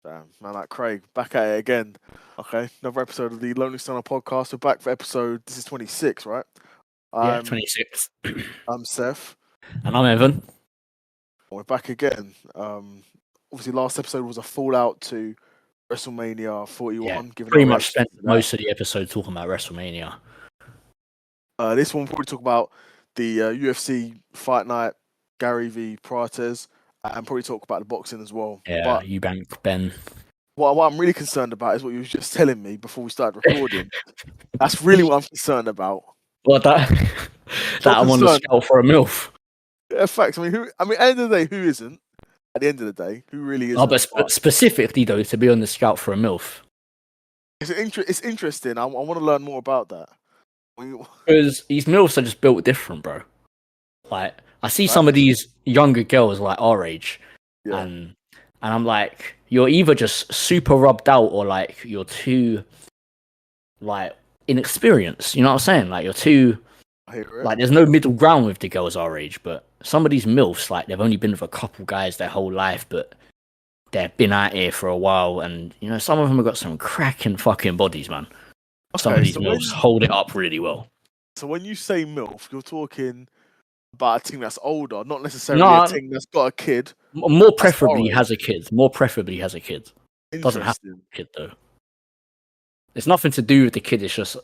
Damn, man, like Craig, back at it again. Okay, another episode of the Lonely Stoner podcast. We're back for episode. This is 26, right? Yeah, I'm 26. I'm Seth. And I'm Evan. We're back again. Obviously, last episode was a fallout to WrestleMania 41. Yeah, Giving pretty our much reaction spent to that. most of the episode talking about WrestleMania. This one we'll probably talk about the UFC Fight Night, Garry v Prates, and probably talk about the boxing as well. Yeah, But Eubank, Ben. what I'm really concerned about is what you was just telling me before we started recording. That's really what I'm concerned about. What that? that I'm on the scout for a MILF. Yeah, facts. I mean, at the end of the day, who isn't? At the end of the day, who really isn't? Oh, but specifically though, to be on the scout for a MILF. It's interesting. I want to learn more about that. Because these MILFs are just built different, bro. Like, I see some of these younger girls like our age, and I'm like, you're either just super rubbed out or like you're too like inexperienced. You know what I'm saying? Like you're too like there's no middle ground with the girls our age. But some of these MILFs, like they've only been with a couple guys their whole life, but they've been out here for a while, and you know some of them have got some cracking fucking bodies, man. Some of these MILFs hold it up really well. So when you say MILF, you're talking about a team that's older, not necessarily a team that's got a kid. More preferably has a kid. More preferably has a kid. Doesn't have a kid though. It's nothing to do with the kid. It's just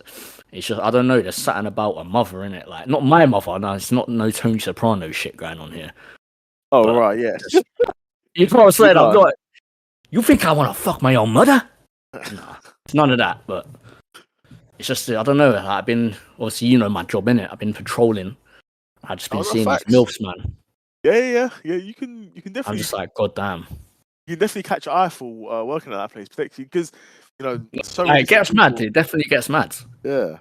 I don't know. There's something about a mother in it. Like not my mother. No, it's not no Tony Soprano shit going on here. Oh but right, yeah. You know what I'm saying? I'm not. You think I want to fuck my own mother? Nah, it's none of that. But it's just I don't know. Like, I've been obviously you know my job in it. I've been patrolling. I've just been seeing these MILFs, man. Yeah. You can definitely. I'm just like, goddamn. You can definitely catch your eye for working at that place, particularly because you know. It gets mad. It definitely gets mad. Yeah.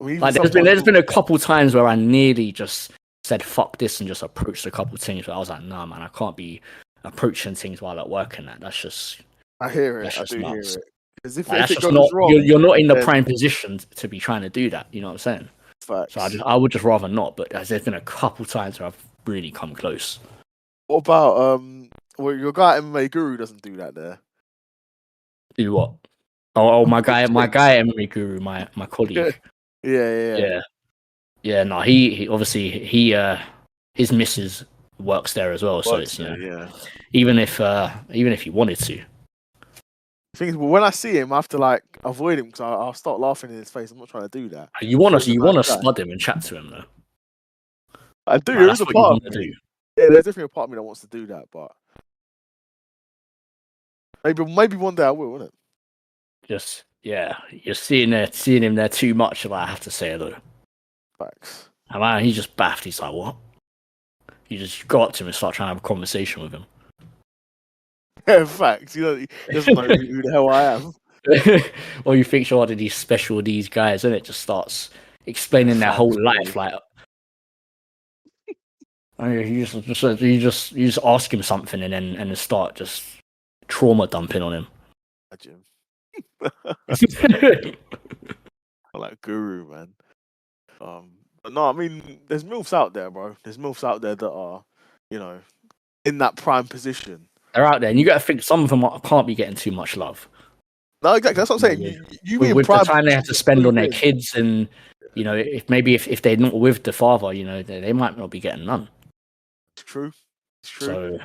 I mean, like there's been a couple times where I nearly just said fuck this and just approached a couple things, but I was like, nah, man, I can't be approaching things while at work and that. That's just. I hear it. I do hear it. Because if it goes wrong, you're not in the prime position to be trying to do that. You know what I'm saying? Facts. So I would just rather not. But there's been a couple times where I've really come close. What about well, your guy MMA Guru doesn't do that there. Do what? Oh, my guy MMA Guru, my colleague. Yeah. No, he obviously his missus works there as well. So it's even if he wanted to. The thing is, when I see him, I have to like avoid him because I'll start laughing in his face. I'm not trying to do that. You want to spud him and chat to him though. I do. There is a part of me. Yeah, there's definitely a part of me that wants to do that, but maybe one day I will, won't it? Just you're seeing him there too much. I have to say though. Facts. And man, he's just baffed. He's like, what? You just go up to him and start trying to have a conversation with him. Yeah, facts. You know, he doesn't know who the hell I am. Or you think, sure, these special these guys, and it just starts explaining their whole life. Like, you just ask him something, and then start just trauma dumping on him. I like Guru, man. But no, I mean, there's MILFs out there, bro. There's MILFs out there that are, you know, in that prime position. They're out there, and you got to think some of them can't be getting too much love. No, exactly. That's what I'm saying. You with the time they have to spend on their kids, and you know, if they're not with the father, you know, they might not be getting none. It's true. So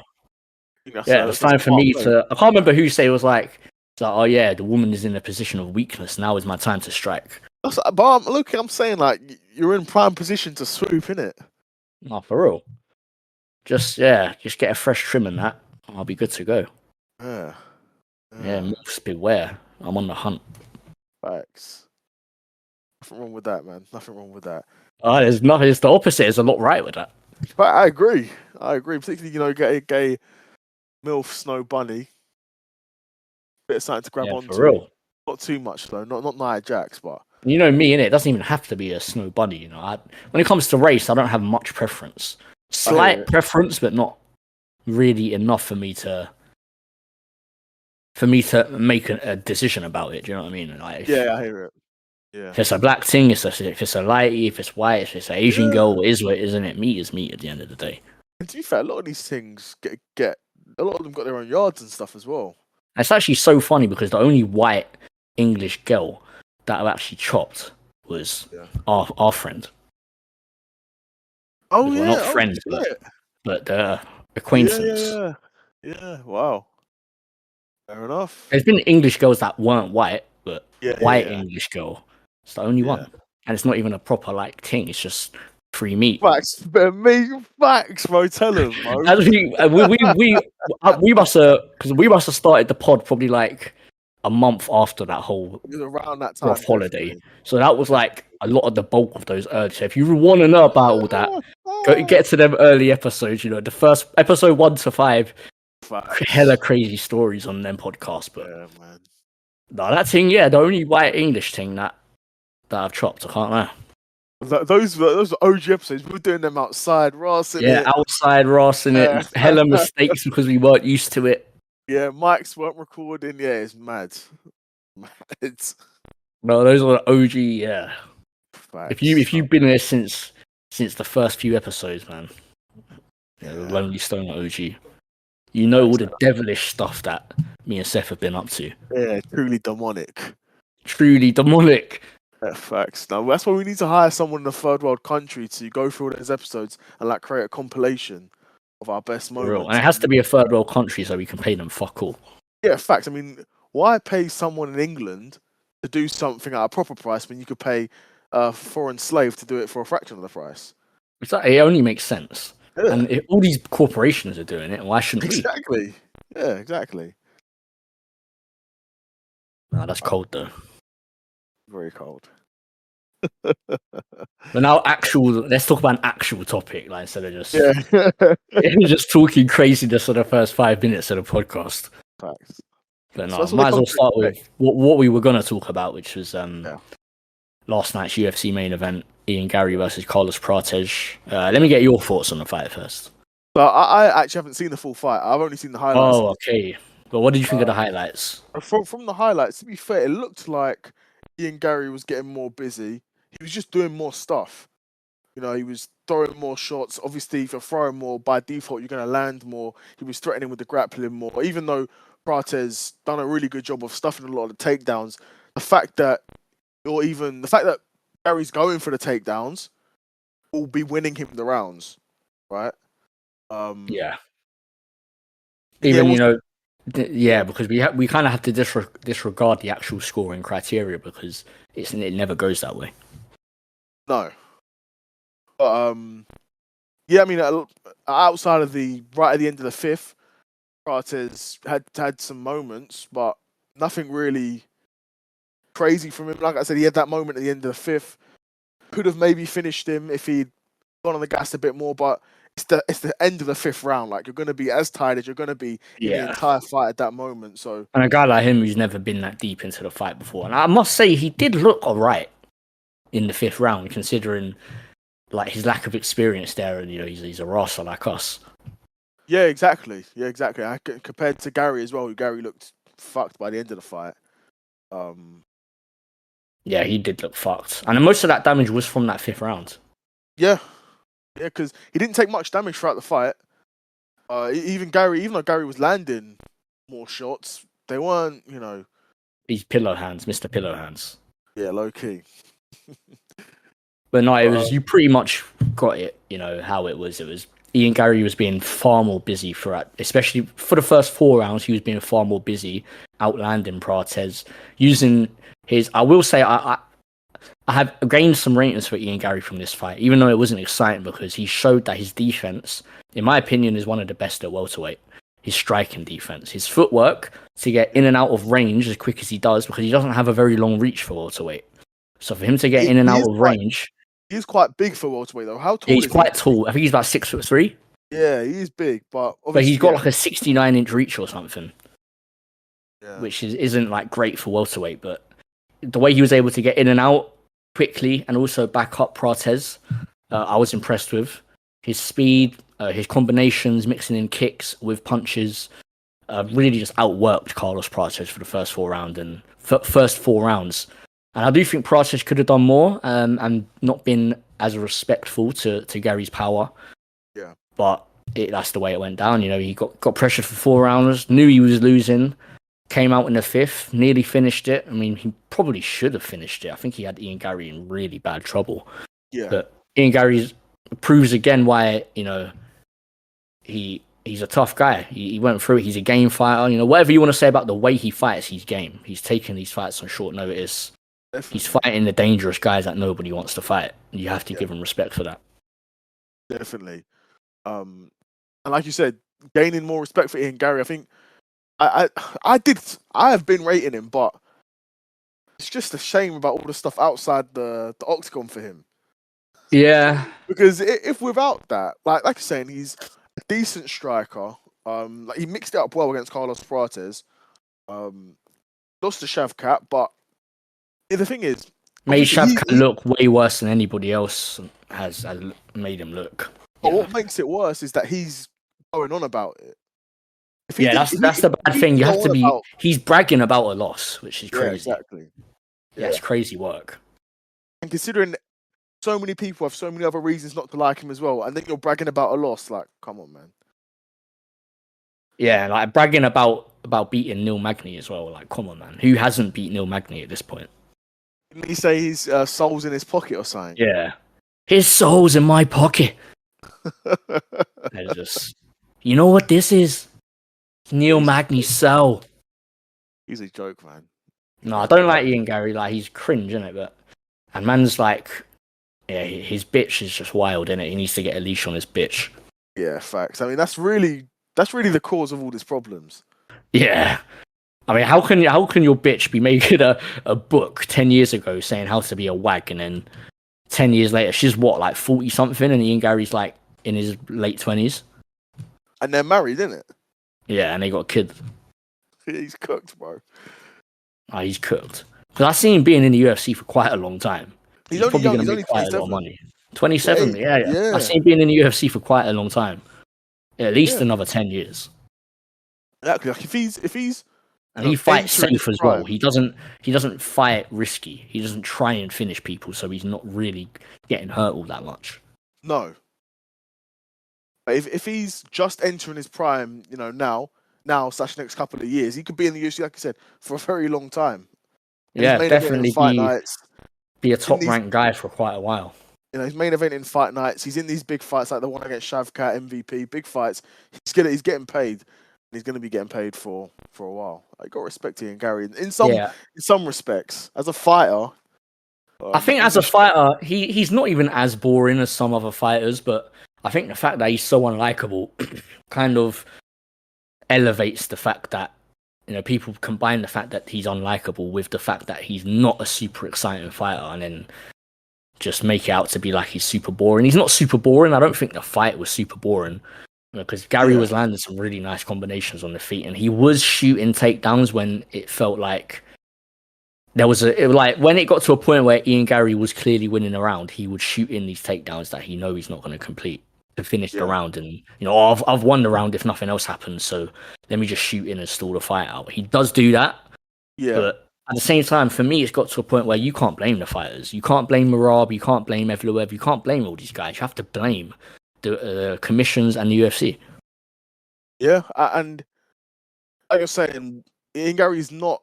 it's time for me to. I can't remember who said it was like, oh yeah, the woman is in a position of weakness. Now is my time to strike. But I'm saying like you're in prime position to swoop, innit? No, for real. Just get a fresh trim and that. I'll be good to go. Yeah, MILFs beware. I'm on the hunt. Facts. Nothing wrong with that, man. Nothing wrong with that. There's nothing. It's the opposite. There's a lot right with that. But I agree. Particularly, you know, get a gay MILF snow bunny. Bit of something to grab onto. For real. Not too much though. Not Nia Jax, but you know me, innit? It doesn't even have to be a snow bunny. You know, when it comes to race, I don't have much preference. Slight preference, but not really enough for me to make a decision about it. Do you know what I mean? Like, I hear it. Yeah. If it's a black thing, if it's a lighty, if it's white, if it's an Asian girl, it is what it is, isn't it? Meat is meat at the end of the day. And to be fair, a lot of these things get a lot of them got their own yards and stuff as well. It's actually so funny because the only white English girl that I actually chopped was our friend. Oh We're yeah, not friends, but acquaintance. Yeah. Wow. Fair enough. There's been English girls that weren't white, but white Yeah. English girl. It's the only one, and it's not even a proper like thing. It's just free meat. Facts, facts, bro. Tell him, bro. I think we must have because we must have started the pod probably like a month after that whole It was around that time. rough holiday. So that was like a lot of the bulk of those early. So if you want to know about all that, go get to them early episodes. You know, the first episode 1 to 5, hella crazy stories on them podcasts. But man. No, that thing, the only white English thing that I've chopped. I can't lie. Those were OG episodes. We were doing them outside, Ross. Outside Rossing it. Hella mistakes because we weren't used to it. Yeah, mics weren't recording. Yeah, it's mad. No, those are the OG. Yeah. Facts. If you've been there since the first few episodes, man. The Lonely Stone OG. You know all the devilish stuff that me and Seth have been up to. Yeah, truly demonic. Truly demonic. Facts. Now that's why we need to hire someone in a third world country to go through those episodes and like create a compilation of our best moments. And it has to be a third world country so we can pay them fuck all. Yeah, facts. I mean, why pay someone in England to do something at a proper price when you could pay a foreign slave to do it for a fraction of the price? It only makes sense. Yeah. And if all these corporations are doing it, why shouldn't we? Exactly. Yeah, exactly. No, that's cold though. Very cold. But now, let's talk about an actual topic, like instead of just just talking craziness for the first 5 minutes of the podcast. Facts. But no, might as well start with what we were going to talk about, which was last night's UFC main event, Ian Garry versus Carlos Prates. Let me get your thoughts on the fight first. So I actually haven't seen the full fight. I've only seen the highlights. Oh, okay. But what did you think of the highlights? From the highlights, to be fair, it looked like Ian Garry was getting more busy. He was just doing more stuff. You know, he was throwing more shots. Obviously, if you're throwing more, by default, you're going to land more. He was threatening with the grappling more. Even though Prates done a really good job of stuffing a lot of the takedowns, the fact that Garry's going for the takedowns will be winning him the rounds, right? Because we kind of have to disregard the actual scoring criteria because it never goes that way. No. But I mean, outside of right at the end of the fifth, Prates had some moments, but nothing really crazy from him. Like I said, he had that moment at the end of the fifth. Could have maybe finished him if he'd gone on the gas a bit more, but it's the end of the fifth round. Like, you're going to be as tired as you're going to be in the entire fight at that moment. So, and a guy like him who's never been that deep into the fight before, and I must say he did look alright in the fifth round, considering like his lack of experience there, and he's a rasta like us. Yeah, exactly. Compared to Garry as well, Garry looked fucked by the end of the fight. Yeah, he did look fucked, and most of that damage was from that fifth round. Yeah, because he didn't take much damage throughout the fight. Even though Garry was landing more shots, they weren't, These pillow hands, Mr. Pillow Hands. Yeah, low key. But no, it was, you pretty much got it, how it was. It was Ian Garry was being far more busy throughout, especially for the first 4 rounds. He was being far more busy, outlanding Prates, using his. I will say, I have gained some ratings for Ian Garry from this fight, even though it wasn't exciting because he showed that his defense, in my opinion, is one of the best at welterweight. His striking defense, his footwork to get in and out of range as quick as he does, because he doesn't have a very long reach for welterweight. So for him to get in and out of range. He's quite big for welterweight though. How tall is he? He's quite tall. I think he's about 6'3". Yeah, he's big, but he's got like a 69-inch reach or something, which isn't like great for welterweight. But the way he was able to get in and out quickly and also back up Prates, I was impressed with his speed, his combinations, mixing in kicks with punches. Really just outworked Carlos Prates for the first 4 rounds And I do think Prates could have done more and not been as respectful to Garry's power. Yeah. But that's the way it went down. He got pressured for 4 rounds, knew he was losing, came out in the 5th, nearly finished it. I mean, he probably should have finished it. I think he had Ian Garry in really bad trouble. Yeah. But Ian Garry proves again why, he's a tough guy. He went through it. He's a game fighter. Whatever you want to say about the way he fights, he's game. He's taking these fights on short notice. Definitely. He's fighting the dangerous guys that nobody wants to fight. You have to give him respect for that. Definitely. And like you said, gaining more respect for Ian Garry. I think I have been rating him, but it's just a shame about all the stuff outside the octagon for him. Yeah. Because if without that, like you're saying, he's a decent striker. Like he mixed it up well against Carlos Prates. Lost to Shavkat, but the thing is, made Shavkat look way worse than anybody else has made him look. But what makes it worse is that he's going on about it. That's the bad thing. You have to be. He's bragging about a loss, which is crazy. Exactly. Yeah, it's crazy work. And considering so many people have so many other reasons not to like him as well, and then you're bragging about a loss, like, come on, man. Yeah, like bragging about beating Neil Magny as well. Like, come on, man. Who hasn't beat Neil Magny at this point? Didn't he say his soul's in his pocket or something? Yeah. His soul's in my pocket. Just, you know what this is? Neil Magny's soul. He's a joke, man. No, I don't like Ian Garry. Like, he's cringe, isn't it? And man's like, yeah, his bitch is just wild, innit? He needs to get a leash on his bitch. Yeah, facts. I mean, that's really the cause of all these problems. Yeah. I mean, how can your bitch be making a book 10 years ago saying how to be a wag, and then 10 years later she's what, like 40 something, and Ian Garry's like in his late 20s? And they're married, isn't it? Yeah, and they got a kid. He's cooked, bro. He's cooked. Because I've seen him being in the UFC for quite a long time. He's probably going to make quite a lot of money. 27, yeah. I've seen him being in the UFC for quite a long time. At least another 10 years. Exactly. Like if he's and he fights safe as well. He doesn't fight risky. He doesn't try and finish people, so he's not really getting hurt all that much. No. But if he's just entering his prime, now / next couple of years, he could be in the UFC, like I said, for a very long time. And definitely be a top-ranked guy for quite a while. He's main event in fight nights. He's in these big fights, like the one against Shavkat, MVP, big fights. He's getting paid. He's going to be getting paid for a while. I got respect to Ian Garry in some respects. As a fighter, I think as a fighter, he's not even as boring as some other fighters. But I think the fact that he's so unlikable kind of elevates the fact that people combine the fact that he's unlikable with the fact that he's not a super exciting fighter, and then just make it out to be like he's super boring. He's not super boring. I don't think the fight was super boring. Because Garry was landing some really nice combinations on the feet, and he was shooting takedowns when it felt like there was when it got to a point where Ian Garry was clearly winning a round, he would shoot in these takedowns that he knows he's not going to complete to finish the round. And I've won the round if nothing else happens, so let me just shoot in and stall the fight out. He does do that, but at the same time, for me, it's got to a point where you can't blame the fighters. You can't blame Marab, you can't blame Evloev, you can't blame all these guys. You have to blame the commissions and the UFC. Yeah, and like you're saying, Ian Garry's not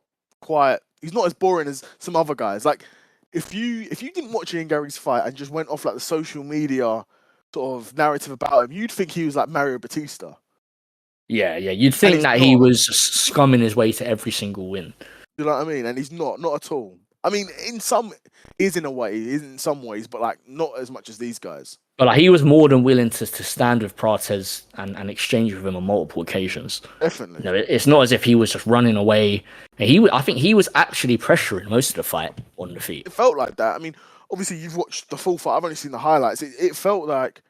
as boring as some other guys. Like if you didn't watch Ian Garry's fight and just went off like the social media sort of narrative about him, you'd think he was like Mario Batista. Yeah, you'd think that he was scumming his way to every single win. You know what I mean? And he's not at all. I mean, in some ways, but like not as much as these guys. But like, he was more than willing to stand with Prates and exchange with him on multiple occasions. Definitely. It's not as if he was just running away. I think he was actually pressuring most of the fight on the feet. It felt like that. I mean, obviously you've watched the full fight. I've only seen the highlights. It felt like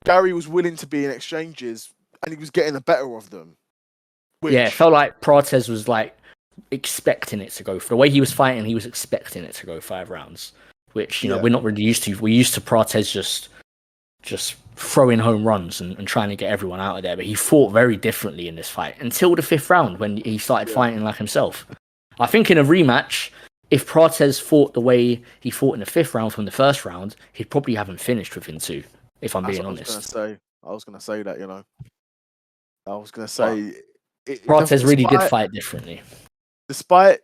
Garry was willing to be in exchanges, and he was getting the better of them. It felt like Prates was like expecting it to go. For the way he was fighting, he was expecting it to go 5 rounds. Which, we're not really used to. We're used to Prates just throwing home runs and trying to get everyone out of there. But he fought very differently in this fight until the 5th round when he started fighting like himself. I think in a rematch, if Prates fought the way he fought in the 5th round from the 1st round, he'd probably haven't finished within 2, if I'm being honest. I was going to say that, I was going to say Prates really did fight differently. Despite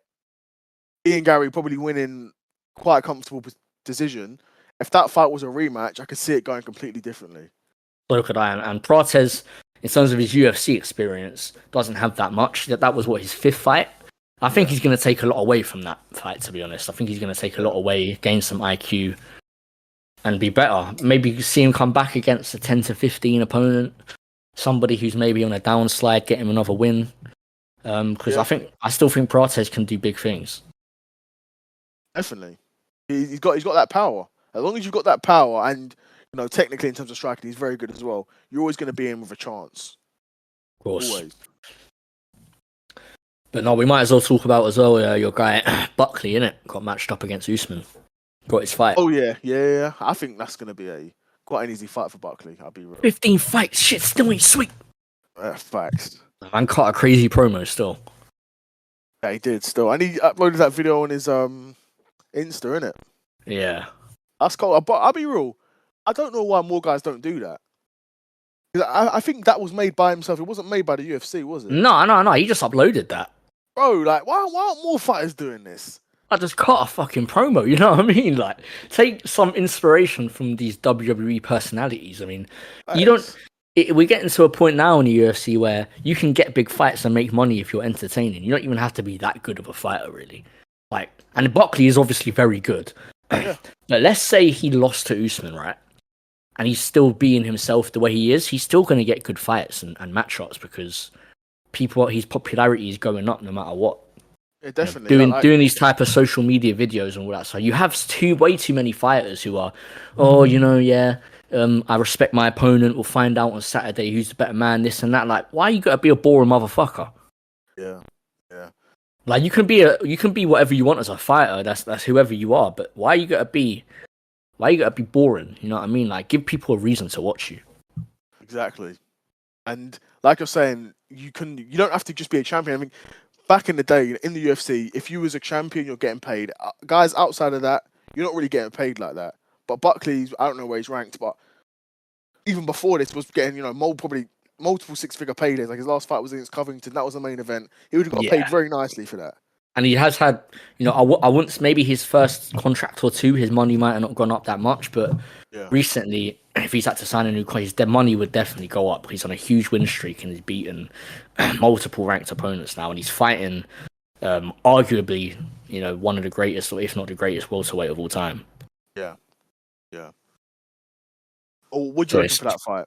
Ian Garry probably winning quite a comfortable decision, if that fight was a rematch, I could see it going completely differently. So could I. And Prates, in terms of his UFC experience, doesn't have that much. That was his 5th fight. I think he's going to take a lot away from that fight, to be honest. I think he's going to take a lot away, gain some IQ, and be better. Maybe see him come back against a 10 to 15 opponent, somebody who's maybe on a downslide, get him another win. Because I still think Prates can do big things. Definitely, he's got that power. As long as you've got that power, and technically in terms of striking, he's very good as well. You're always going to be in with a chance. Of course. Always. But no, we might as well talk about as well your guy Buckley, innit? Got matched up against Usman. Got his fight. Oh yeah. I think that's going to be quite an easy fight for Buckley. I'll be real. 15 fights, shit, still ain't sweet. Facts. Man cut a crazy promo still. Yeah, he did still, and he uploaded that video on his Insta, innit? Yeah. That's cool. But I'll be real. I don't know why more guys don't do that. I think that was made by himself. It wasn't made by the UFC, was it? No. He just uploaded that. Bro, like, why aren't more fighters doing this? I just cut a fucking promo, you know what I mean? Like, take some inspiration from these WWE personalities. I mean, you don't... we're getting to a point now in the UFC where you can get big fights and make money if you're entertaining. You don't even have to be that good of a fighter, really. Like, and Buckley is obviously very good. Yeah. But let's say he lost to Usman, right? And he's still being himself the way he is. He's still going to get good fights and matchups because his popularity is going up no matter what. Yeah, definitely. Doing these type of social media videos and all that. So you have way too many fighters who are, I respect my opponent. We'll find out on Saturday who's the better man. This and that. Like, why you gotta be a boring motherfucker? Yeah. Like, you can be whatever you want as a fighter. That's whoever you are. But why you gotta be boring? You know what I mean? Like, give people a reason to watch you. Exactly. And like you're saying, you don't have to just be a champion. I mean, back in the day in the UFC, if you was a champion, you're getting paid. Guys outside of that, you're not really getting paid like that. But Buckley, I don't know where he's ranked, but even before this, was getting probably multiple 6-figure paydays. Like his last fight was against Covington, that was the main event. He would have got paid very nicely for that. And he has had, I wouldn't, maybe his first contract or two, his money might have not gone up that much, but recently, if he's had to sign a new contract, his money would definitely go up. He's on a huge win streak and he's beaten multiple ranked opponents now, and he's fighting arguably, one of the greatest, or if not the greatest welterweight of all time. Yeah. Oh, what do you reckon for that fight?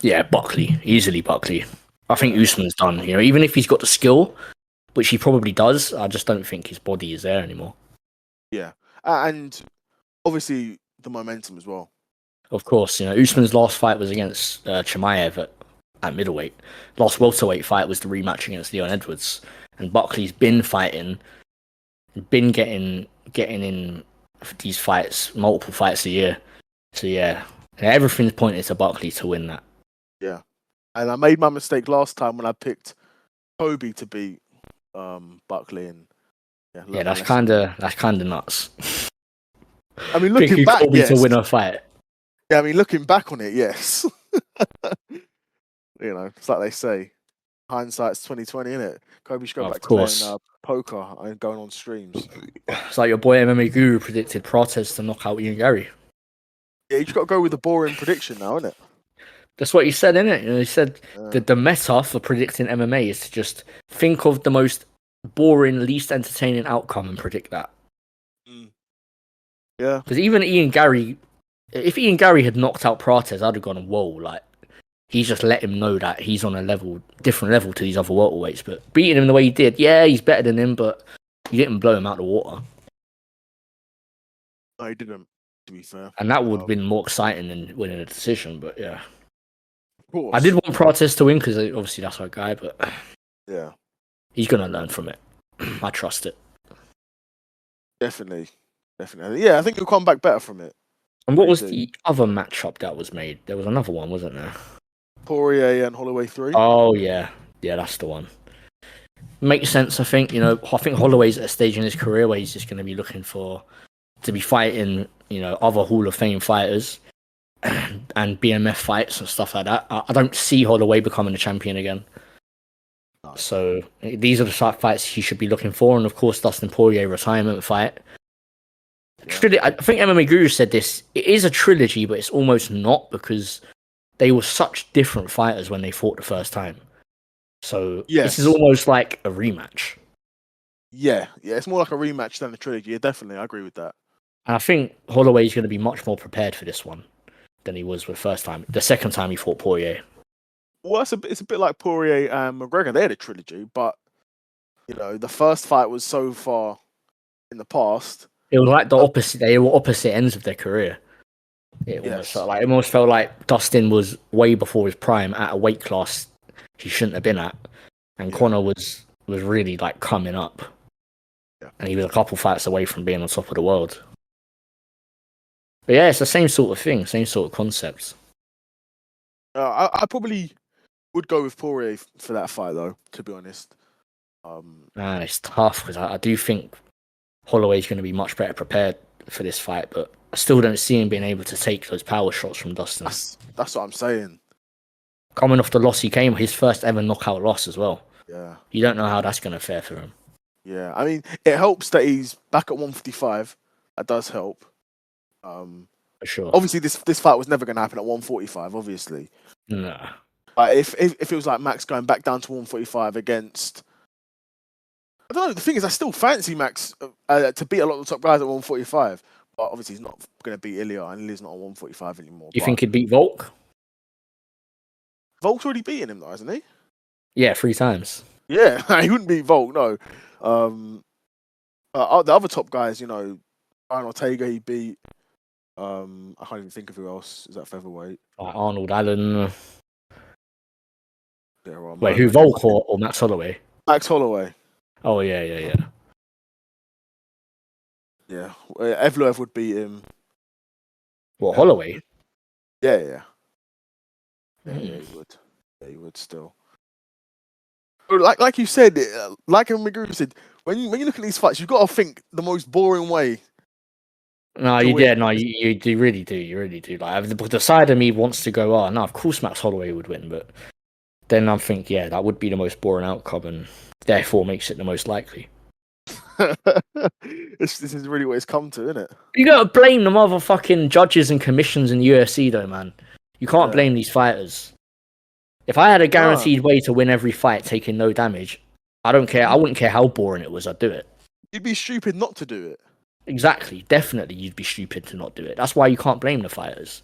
Yeah, Buckley. Easily Buckley. I think Usman's done. Even if he's got the skill, which he probably does, I just don't think his body is there anymore. Yeah. And obviously the momentum as well. Of course, Usman's last fight was against Chimaev at middleweight. Last welterweight fight was the rematch against Leon Edwards. And Buckley's been fighting, been getting in these fights, multiple fights a year. So yeah, everything's pointed to Buckley to win that. Yeah. And I made my mistake last time when I picked Kobe to beat Buckley, and that's kind of nuts. I mean, looking back, Kobe to win a fight. Yeah, I mean, looking back on it, yes. It's like they say, hindsight's 20/20, isn't it? Kobe should go back to playing poker and going on streams. It's like your boy MMA Guru predicted Prates to knock out Ian Garry. Yeah, you just got to go with the boring prediction now, isn't it? That's what he said, innit? He said the meta for predicting MMA is to just think of the most boring, least entertaining outcome and predict that. Yeah. Because even Ian Garry, if Ian Garry had knocked out Prates, I'd have gone, whoa, like, he's just let him know that he's on a different level to these other welterweights. But beating him the way he did, yeah, he's better than him, but you didn't blow him out of the water. No, he didn't, to be fair. And that would have been more exciting than winning a decision, but yeah. Of course. I did want Prates to win because obviously that's our guy, but yeah, he's going to learn from it. I trust it. Definitely. Yeah, I think he'll come back better from it. And what was the other matchup that was made? There was another one, wasn't there? Poirier and Holloway 3. Oh, yeah. Yeah, that's the one. Makes sense, I think. I think Holloway's at a stage in his career where he's just going to be looking to be fighting, other Hall of Fame fighters and BMF fights and stuff like that. I don't see Holloway becoming a champion again. No. So these are the type of fights he should be looking for, and of course, Dustin Poirier retirement fight. Yeah. I think MMA Guru said this. It is a trilogy, but it's almost not because they were such different fighters when they fought the first time. So this is almost like a rematch. Yeah, it's more like a rematch than a trilogy. Yeah, definitely, I agree with that. And I think Holloway's going to be much more prepared for this one than he was the second time he fought Poirier. Well, it's a bit like Poirier and McGregor. They had a trilogy, but the first fight was so far in the past. It was like the opposite. They were opposite ends of their career. It almost felt like Dustin was way before his prime at a weight class he shouldn't have been at, and Conor was really like coming up, and he was a couple fights away from being on top of the world. But yeah, it's the same sort of thing, same sort of concepts. I probably would go with Poirier for that fight, though. To be honest, it's tough because I do think Holloway's going to be much better prepared for this fight, but I still don't see him being able to take those power shots from Dustin. That's what I'm saying. Coming off the loss he came, his first ever knockout loss as well. Yeah. You don't know how that's going to fare for him. Yeah, I mean, it helps that he's back at 155. That does help. For sure. Obviously, this fight was never going to happen at 145, obviously. Nah. But if it was like Max going back down to 145 against... I don't know, the thing is, I still fancy Max to beat a lot of the top guys at 145. But obviously, he's not going to beat Ilya, and Ilya's not on 145 anymore. You think he'd beat Volk? Volk's already beaten him, though, hasn't he? Yeah, 3 times. Yeah, he wouldn't beat Volk, no. The other top guys, Ryan Ortega, he beat. I can't even think of who else is that featherweight. Like Arnold Allen. Yeah, well, wait, who, Volk or Max Holloway? Max Holloway. Oh, yeah. Yeah, Evloev would beat him. What, Holloway? Yeah. Yeah, he would. Yeah, he would still. Like you said, like McGrew said, when you look at these fights, you've got to think the most boring way. No, you really do. You really do. Like the side of me wants to go, oh no, of course Max Holloway would win, but then I think, yeah, that would be the most boring outcome, and therefore makes it the most likely. This is really what it's come to, isn't it? You gotta blame the motherfucking judges and commissions in the UFC, though, man. You can't blame these fighters. If I had a guaranteed way to win every fight, taking no damage, I don't care. I wouldn't care how boring it was. I'd do it. You'd be stupid not to do it. Exactly. Definitely, you'd be stupid to not do it. That's why you can't blame the fighters.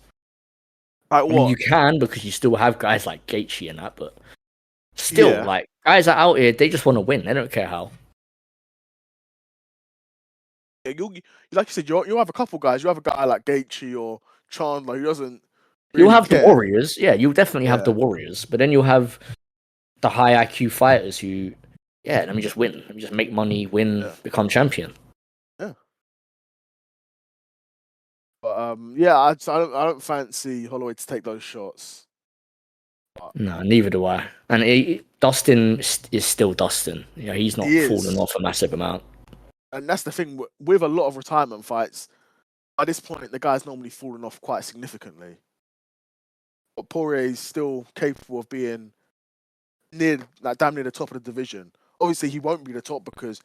Like what? I mean, you can, because you still have guys like Gaethje and that, but still, like, guys are out here, they just want to win. They don't care how. Yeah, like you said, you'll have a couple guys. You have a guy like Gaethje or Chandler who doesn't. Really You'll have care. the warriors, yeah. You'll definitely have the warriors, but then you'll have the high IQ fighters who, let me just win, let me just make money, win, become champion. Yeah. But I don't fancy Holloway to take those shots. No, neither do I. And Dustin is still Dustin. He's not fallen off a massive amount. And that's the thing with a lot of retirement fights. At this point, the guy's normally fallen off quite significantly. But Poirier is still capable of being damn near the top of the division. Obviously, he won't be the top because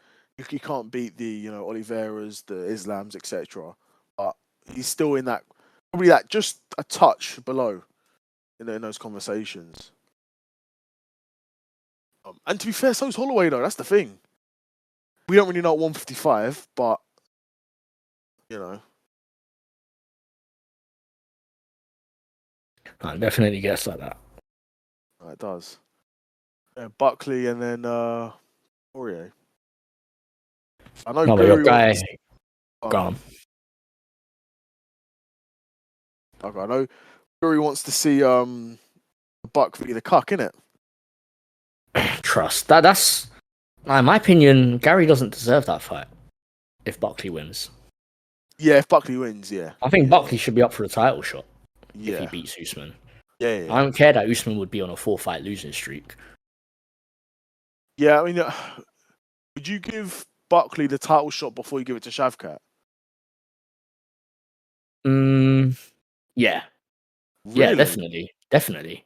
he can't beat the Oliveira's, the Islams, etc. But he's still in probably just a touch below, in those conversations. And to be fair, so's Holloway though. That's the thing. We don't really know at 155, but It definitely gets like that. It does. Yeah, Buckley and then Poirier. I know your guy. Gone. Okay, I know Garry wants to see Buckley the cuck, innit? Trust that's, in my opinion, Garry doesn't deserve that fight. If Buckley wins. Yeah, if Buckley wins, yeah. I think Buckley should be up for a title shot. Yeah. If he beats Usman. Yeah. I don't care that Usman would be on a 4-fight losing streak. Yeah, I mean, would you give Buckley the title shot before you give it to Shavkat? Yeah. Really? Yeah, definitely.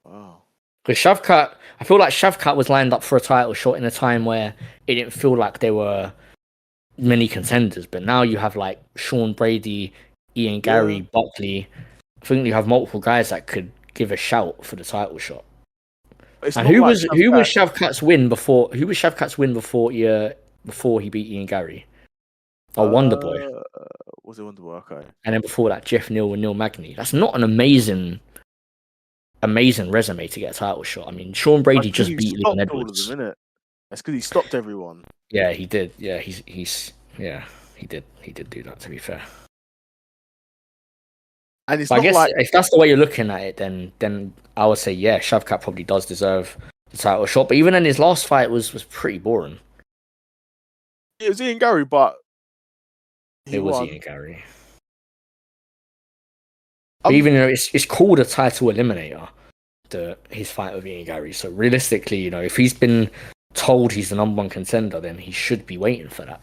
Wow. Because Shavkat, I feel like Shavkat was lined up for a title shot in a time where it didn't feel like there were many contenders. But now you have like Sean Brady, Ian Garry, Yeah. Buckley. I think you have multiple guys that could give a shout for the title shot. It's And not like who was Shavkat. Shavkat's win before? Who was Shavkat's win before he beat Ian Garry? Oh, Wonder Boy. Was it Wonder Boy? Okay. And then before that, Jeff Neal and Neil Magny. That's not an amazing resume to get a title shot. I mean, Sean That's Brady because just he beat Leon stopped all of Edwards. them, innit? That's because he stopped everyone. Yeah, he did. Yeah, he's yeah, he did. He did do that. To be fair, And it's but I not guess like if that's the way you're looking at it, then I would say yeah, Shavkat probably does deserve the title shot. But even in his last fight was pretty boring. it was Ian Garry, but It was won. Ian Garry. But even though it's called a title eliminator, his fight with Ian Garry. So realistically, if he's been told he's the number one contender, then he should be waiting for that.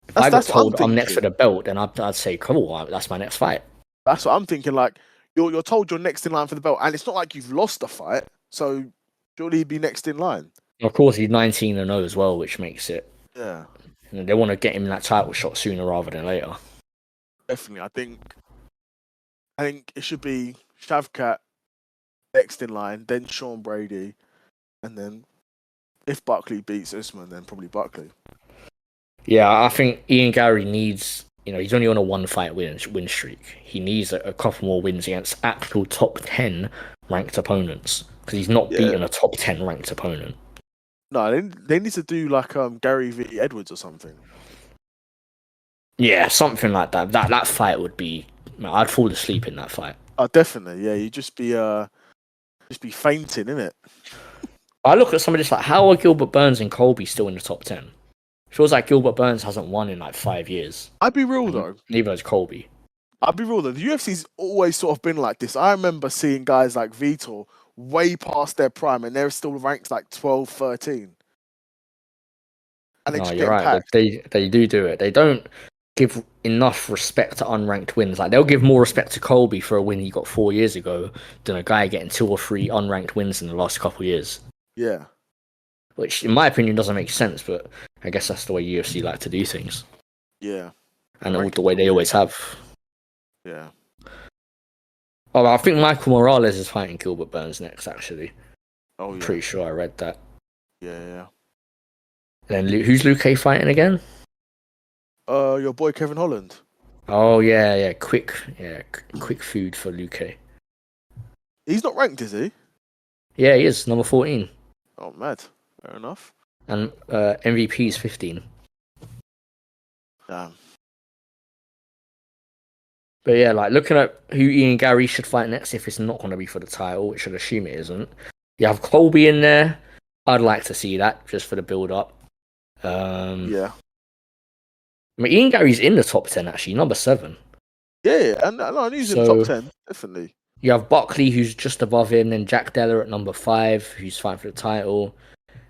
If I got told I'm next for the belt, then I'd say, cool, that's my next fight. That's what I'm thinking. Like you're told you're next in line for the belt, and it's not like you've lost a fight, so surely he'd be next in line. Of course, he's 19-0 as well, which makes it. Yeah. They want to get him that title shot sooner rather than later. Definitely, I think it should be Shavkat next in line, then Sean Brady, and then if Buckley beats Usman, then probably Buckley. Yeah, I think Ian Garry needs. He's only on a one-fight win streak. He needs a couple more wins against actual top 10 ranked opponents because he's not beaten a top 10 ranked opponent. No, they need to do like Garry v Edwards or something. Yeah, something like that. That fight would be. I'd fall asleep in that fight. Oh, definitely. Yeah, you'd just be fainting, innit? I look at some of this like, how are Gilbert Burns and Colby still in the top 10? Feels like Gilbert Burns hasn't won in like 5 years. I'd be real though. Neither has Colby. I'll be real though. The UFC's always sort of been like this. I remember seeing guys like Vitor way past their prime, and they're still ranked like 12, 13. And they No, just you're get right. packed. They do it. They don't give enough respect to unranked wins. Like they'll give more respect to Colby for a win he got 4 years ago than a guy getting 2 or 3 unranked wins in the last couple of years. Yeah. Which, in my opinion, doesn't make sense. But I guess that's the way UFC like to do things. Yeah. And the way they always have. Yeah. Oh, I think Michael Morales is fighting Gilbert Burns next, actually. Oh, yeah. Pretty sure I read that. Yeah. Then who's Luque fighting again? Your boy Kevin Holland. Oh, yeah. Quick food for Luque. He's not ranked, is he? Yeah, he is. Number 14. Oh, mad. Fair enough. And MVP is 15. Damn. But yeah, like looking at who Ian Garry should fight next if it's not going to be for the title, which I'd assume it isn't. You have Colby in there. I'd like to see that just for the build-up. Yeah. I mean, Ian Garry's in the top 10, actually, number 7. Yeah, and he's in the top 10, definitely. You have Buckley, who's just above him, then Jack Della at number 5, who's fighting for the title.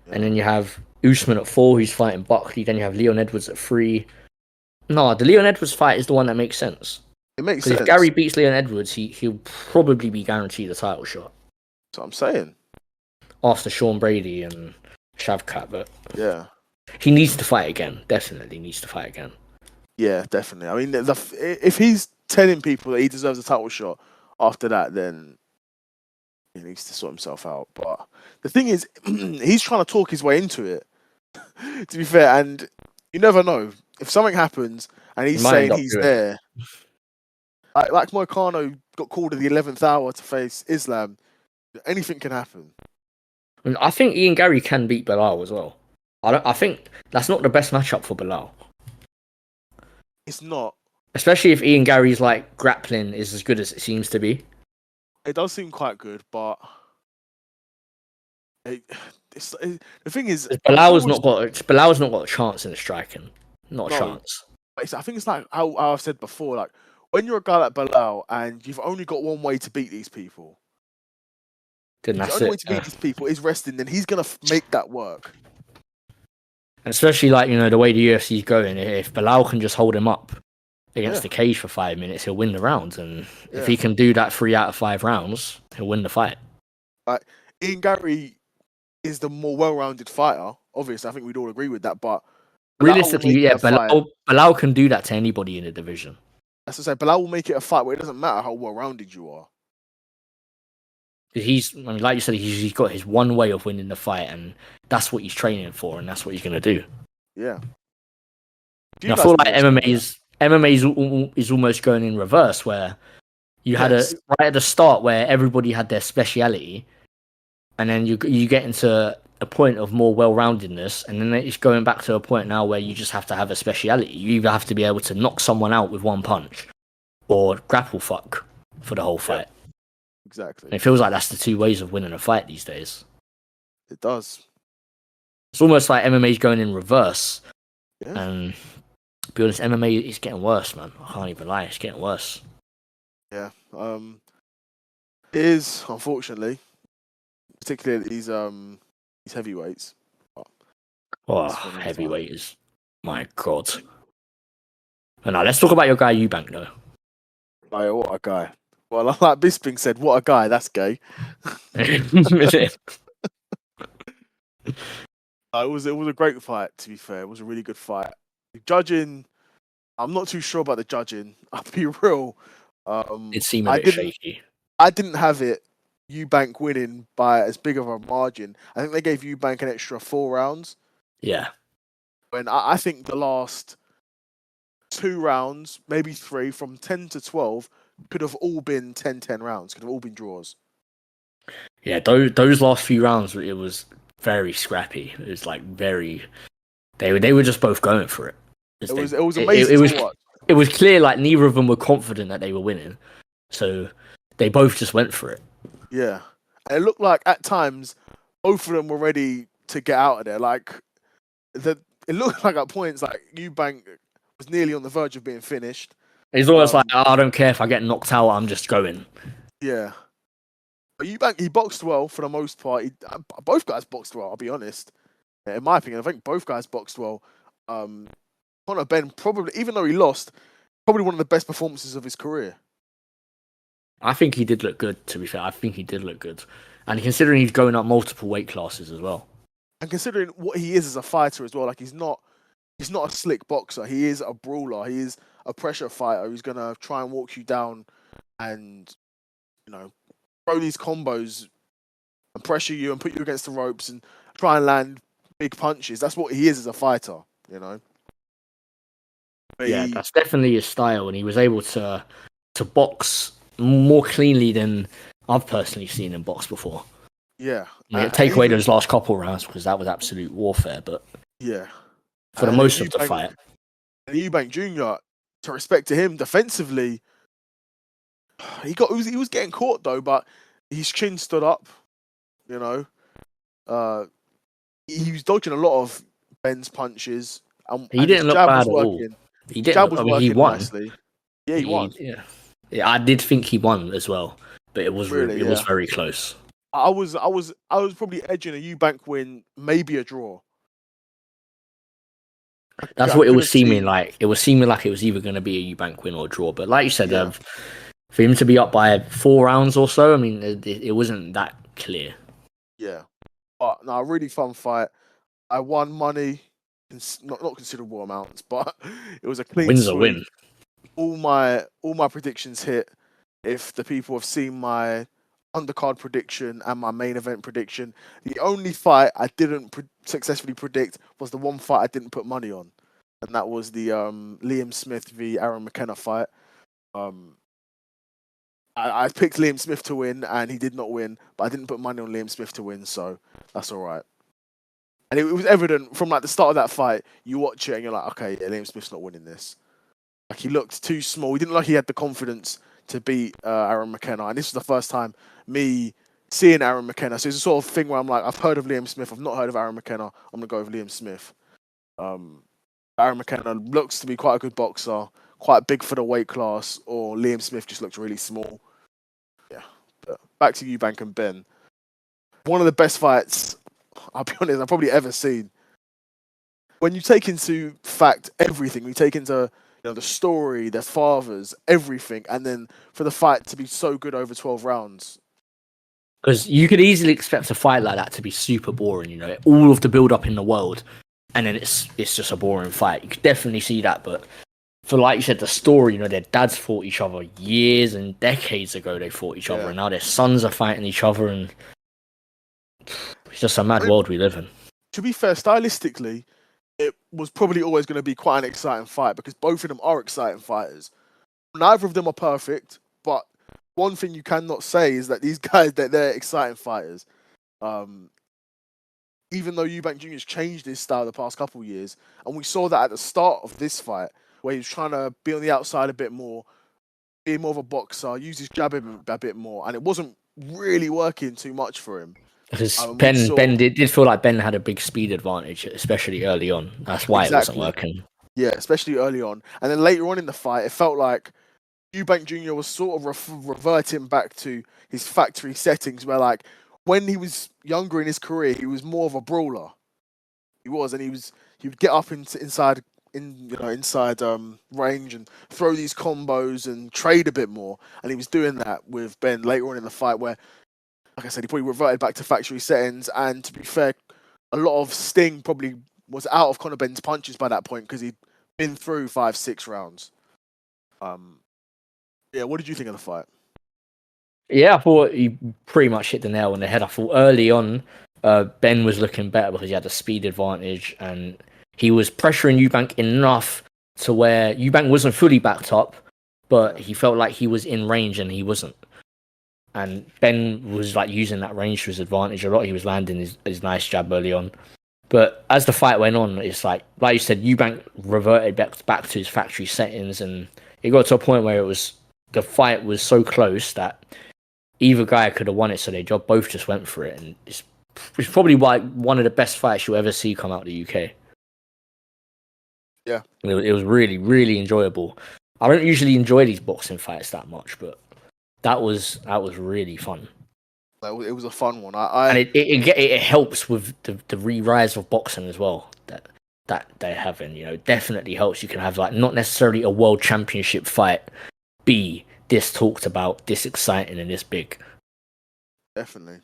Yeah. And then you have Usman at 4, who's fighting Buckley. Then you have Leon Edwards at 3. No, the Leon Edwards fight is the one that makes sense. It makes sense. If Garry beats Leon Edwards, he'll probably be guaranteed a title shot. That's what I'm saying. After Sean Brady and Shavkat, but yeah, he needs to fight again. Definitely needs to fight again. Yeah, definitely. I mean, if he's telling people that he deserves a title shot after that, then he needs to sort himself out. But the thing is, he's trying to talk his way into it. To be fair, and you never know if something happens and he's saying he's there. Like Moicano got called at the 11th hour to face Islam. Anything can happen. I think Ian Garry can beat Belal as well. I think that's not the best matchup for Belal. It's not. Especially if Ian Garry's like grappling is as good as it seems to be. It does seem quite good, but the thing is, Belal's not got a chance in the striking. Not a chance. I think it's like how I've said before, like when you're a guy like Belal and you've only got one way to beat these people. Then that's the only way to beat these people is resting, then he's gonna make that work. And especially like, the way the UFC is going, if Belal can just hold him up against the cage for 5 minutes, he'll win the rounds. And if he can do that 3 out of 5 rounds, he'll win the fight. Like Ian Garry is the more well-rounded fighter. Obviously, I think we'd all agree with that. But Bilal will Realistically, make it yeah, a fight. Bilal can do that to anybody in the division. As I say, Bilal will make it a fight where it doesn't matter how well-rounded you are. Like you said, he's got his one way of winning the fight, and that's what he's training for, and that's what he's going to do. Yeah. I feel like MMA is almost going in reverse, where you had right at the start where everybody had their speciality, and then you get into a point of more well-roundedness, and then it's going back to a point now where you just have to have a speciality. You either have to be able to knock someone out with one punch, or grapple fuck for the whole fight. Exactly. And it feels like that's the two ways of winning a fight these days. It does. It's almost like MMA is going in reverse. Yeah. And to be honest, MMA is getting worse, man. I can't even lie, it's getting worse. Yeah. It is, unfortunately, particularly these heavyweights. Oh, heavyweight is, my God. But now let's talk about your guy Eubank, though. Oh, what a guy. Well, like Bisping said, what a guy, that's gay. It was a great fight, to be fair. It was a really good fight. The judging, I'm not too sure about the judging. I'll be real. It seemed a bit shaky. I didn't have it Eubank winning by as big of a margin. I think they gave Eubank an extra 4 rounds. Yeah. When I think the last 2 rounds, maybe 3, from 10 to 12, could have all been 10-10 rounds. Could have all been draws. Yeah, those last few rounds, it was very scrappy. It was like very... They were just both going for it. It was amazing to watch. It was clear like neither of them were confident that they were winning. So they both just went for it. Yeah. And it looked like at times both of them were ready to get out of there. Like it looked like at points like Eubank was nearly on the verge of being finished. He's almost like, I don't care if I get knocked out, I'm just going. Yeah. But Eubank, he boxed well for the most part. Both guys boxed well, I'll be honest. In my opinion, I think both guys boxed well. Conor Benn, probably, even though he lost, probably one of the best performances of his career. I think he did look good, to be fair. I think he did look good. And considering he's going up multiple weight classes as well. And considering what he is as a fighter as well, like he's not a slick boxer. He is a brawler. He is a pressure fighter who's going to try and walk you down and, throw these combos and pressure you and put you against the ropes and try and land big punches. That's what he is as a fighter, But yeah, that's definitely his style, and he was able to box more cleanly than I've personally seen him box before. Yeah. Take away those last couple rounds because that was absolute warfare, but yeah, for the most of the fight. And Eubank Jr., to respect to him, defensively, he was getting caught though, but his chin stood up. He was dodging a lot of Ben's punches. He didn't look bad at all. He didn't. He won. Nicely. Yeah, he won. Yeah, I did think he won as well, but it was was very close. I was probably edging a Eubank win, maybe a draw. That's what it was seeming like. It was seeming like it was either going to be a Eubank win or a draw. But like you said, for him to be up by 4 rounds or so, I mean, it wasn't that clear. Yeah, but no, really fun fight. I won money, not considerable amounts, but it was a clean Win's sweep. A win. All my predictions hit. If the people have seen my undercard prediction and my main event prediction, the only fight I didn't successfully predict was the one fight I didn't put money on, and that was the Liam Smith v Aaron McKenna fight. I picked Liam Smith to win, and he did not win, but I didn't put money on Liam Smith to win, so that's all right. And it was evident from like the start of that fight. You watch it and you're like, okay, yeah, Liam Smith's not winning this. Like he looked too small. He didn't look like he had the confidence to beat Aaron McKenna, and this was the first time me seeing Aaron McKenna. So it's a sort of thing where I'm like, I've heard of Liam Smith, I've not heard of Aaron McKenna. I'm gonna go with Liam Smith. Aaron McKenna looks to be quite a good boxer, quite big for the weight class, or Liam Smith just looks really small. Yeah, but back to Eubank and Ben. One of the best fights, I'll be honest, I've probably ever seen. When you take into fact everything, you take into the story, their fathers, everything, and then for the fight to be so good over 12 rounds, Because you could easily expect a fight like that to be super boring, you know, all of the build up in the world, and then it's just a boring fight. You could definitely see that, but for like you said, the story, you know, their dads fought each other years and decades ago. They fought each other, and now their sons are fighting each other, and it's just a mad world we live in. To be fair, stylistically, it was probably always going to be quite an exciting fight because both of them are exciting fighters. Neither of them are perfect, but one thing you cannot say is that these guys, that they're exciting fighters. Even though Eubank Jr.'s changed his style the past couple of years, and we saw that at the start of this fight, where he was trying to be on the outside a bit more, be more of a boxer, use his jab a bit more, and it wasn't really working too much for him. Because Ben did feel like Ben had a big speed advantage, especially early on. That's why it wasn't working. Yeah, especially early on. And then later on in the fight, it felt like Eubank Jr. was sort of reverting back to his factory settings where, like, when he was younger in his career, he was more of a brawler. He was, and he would get up inside range and throw these combos and trade a bit more. And he was doing that with Ben later on in the fight where, like I said, he probably reverted back to factory settings. And to be fair, a lot of sting probably was out of Conor Ben's punches by that point because he'd been through 5-6 rounds. Yeah, what did you think of the fight? Yeah, I thought he pretty much hit the nail on the head. I thought early on, Ben was looking better because he had a speed advantage and he was pressuring Eubank enough to where Eubank wasn't fully backed up, but he felt like he was in range and he wasn't. And Ben was like using that range to his advantage a lot. He was landing his nice jab early on. But as the fight went on, it's like you said, Eubank reverted back to his factory settings, and it got to a point where the fight was so close that either guy could have won it. So they both just went for it, and it's probably like one of the best fights you'll ever see come out of the UK. Yeah, it was really, really enjoyable. I don't usually enjoy these boxing fights that much, but that was really fun. It was a fun one. And it helps with the re-rise of boxing as well that they're having. You know, definitely helps. You can have like not necessarily a world championship fight be this talked about, this exciting, and this big. Definitely.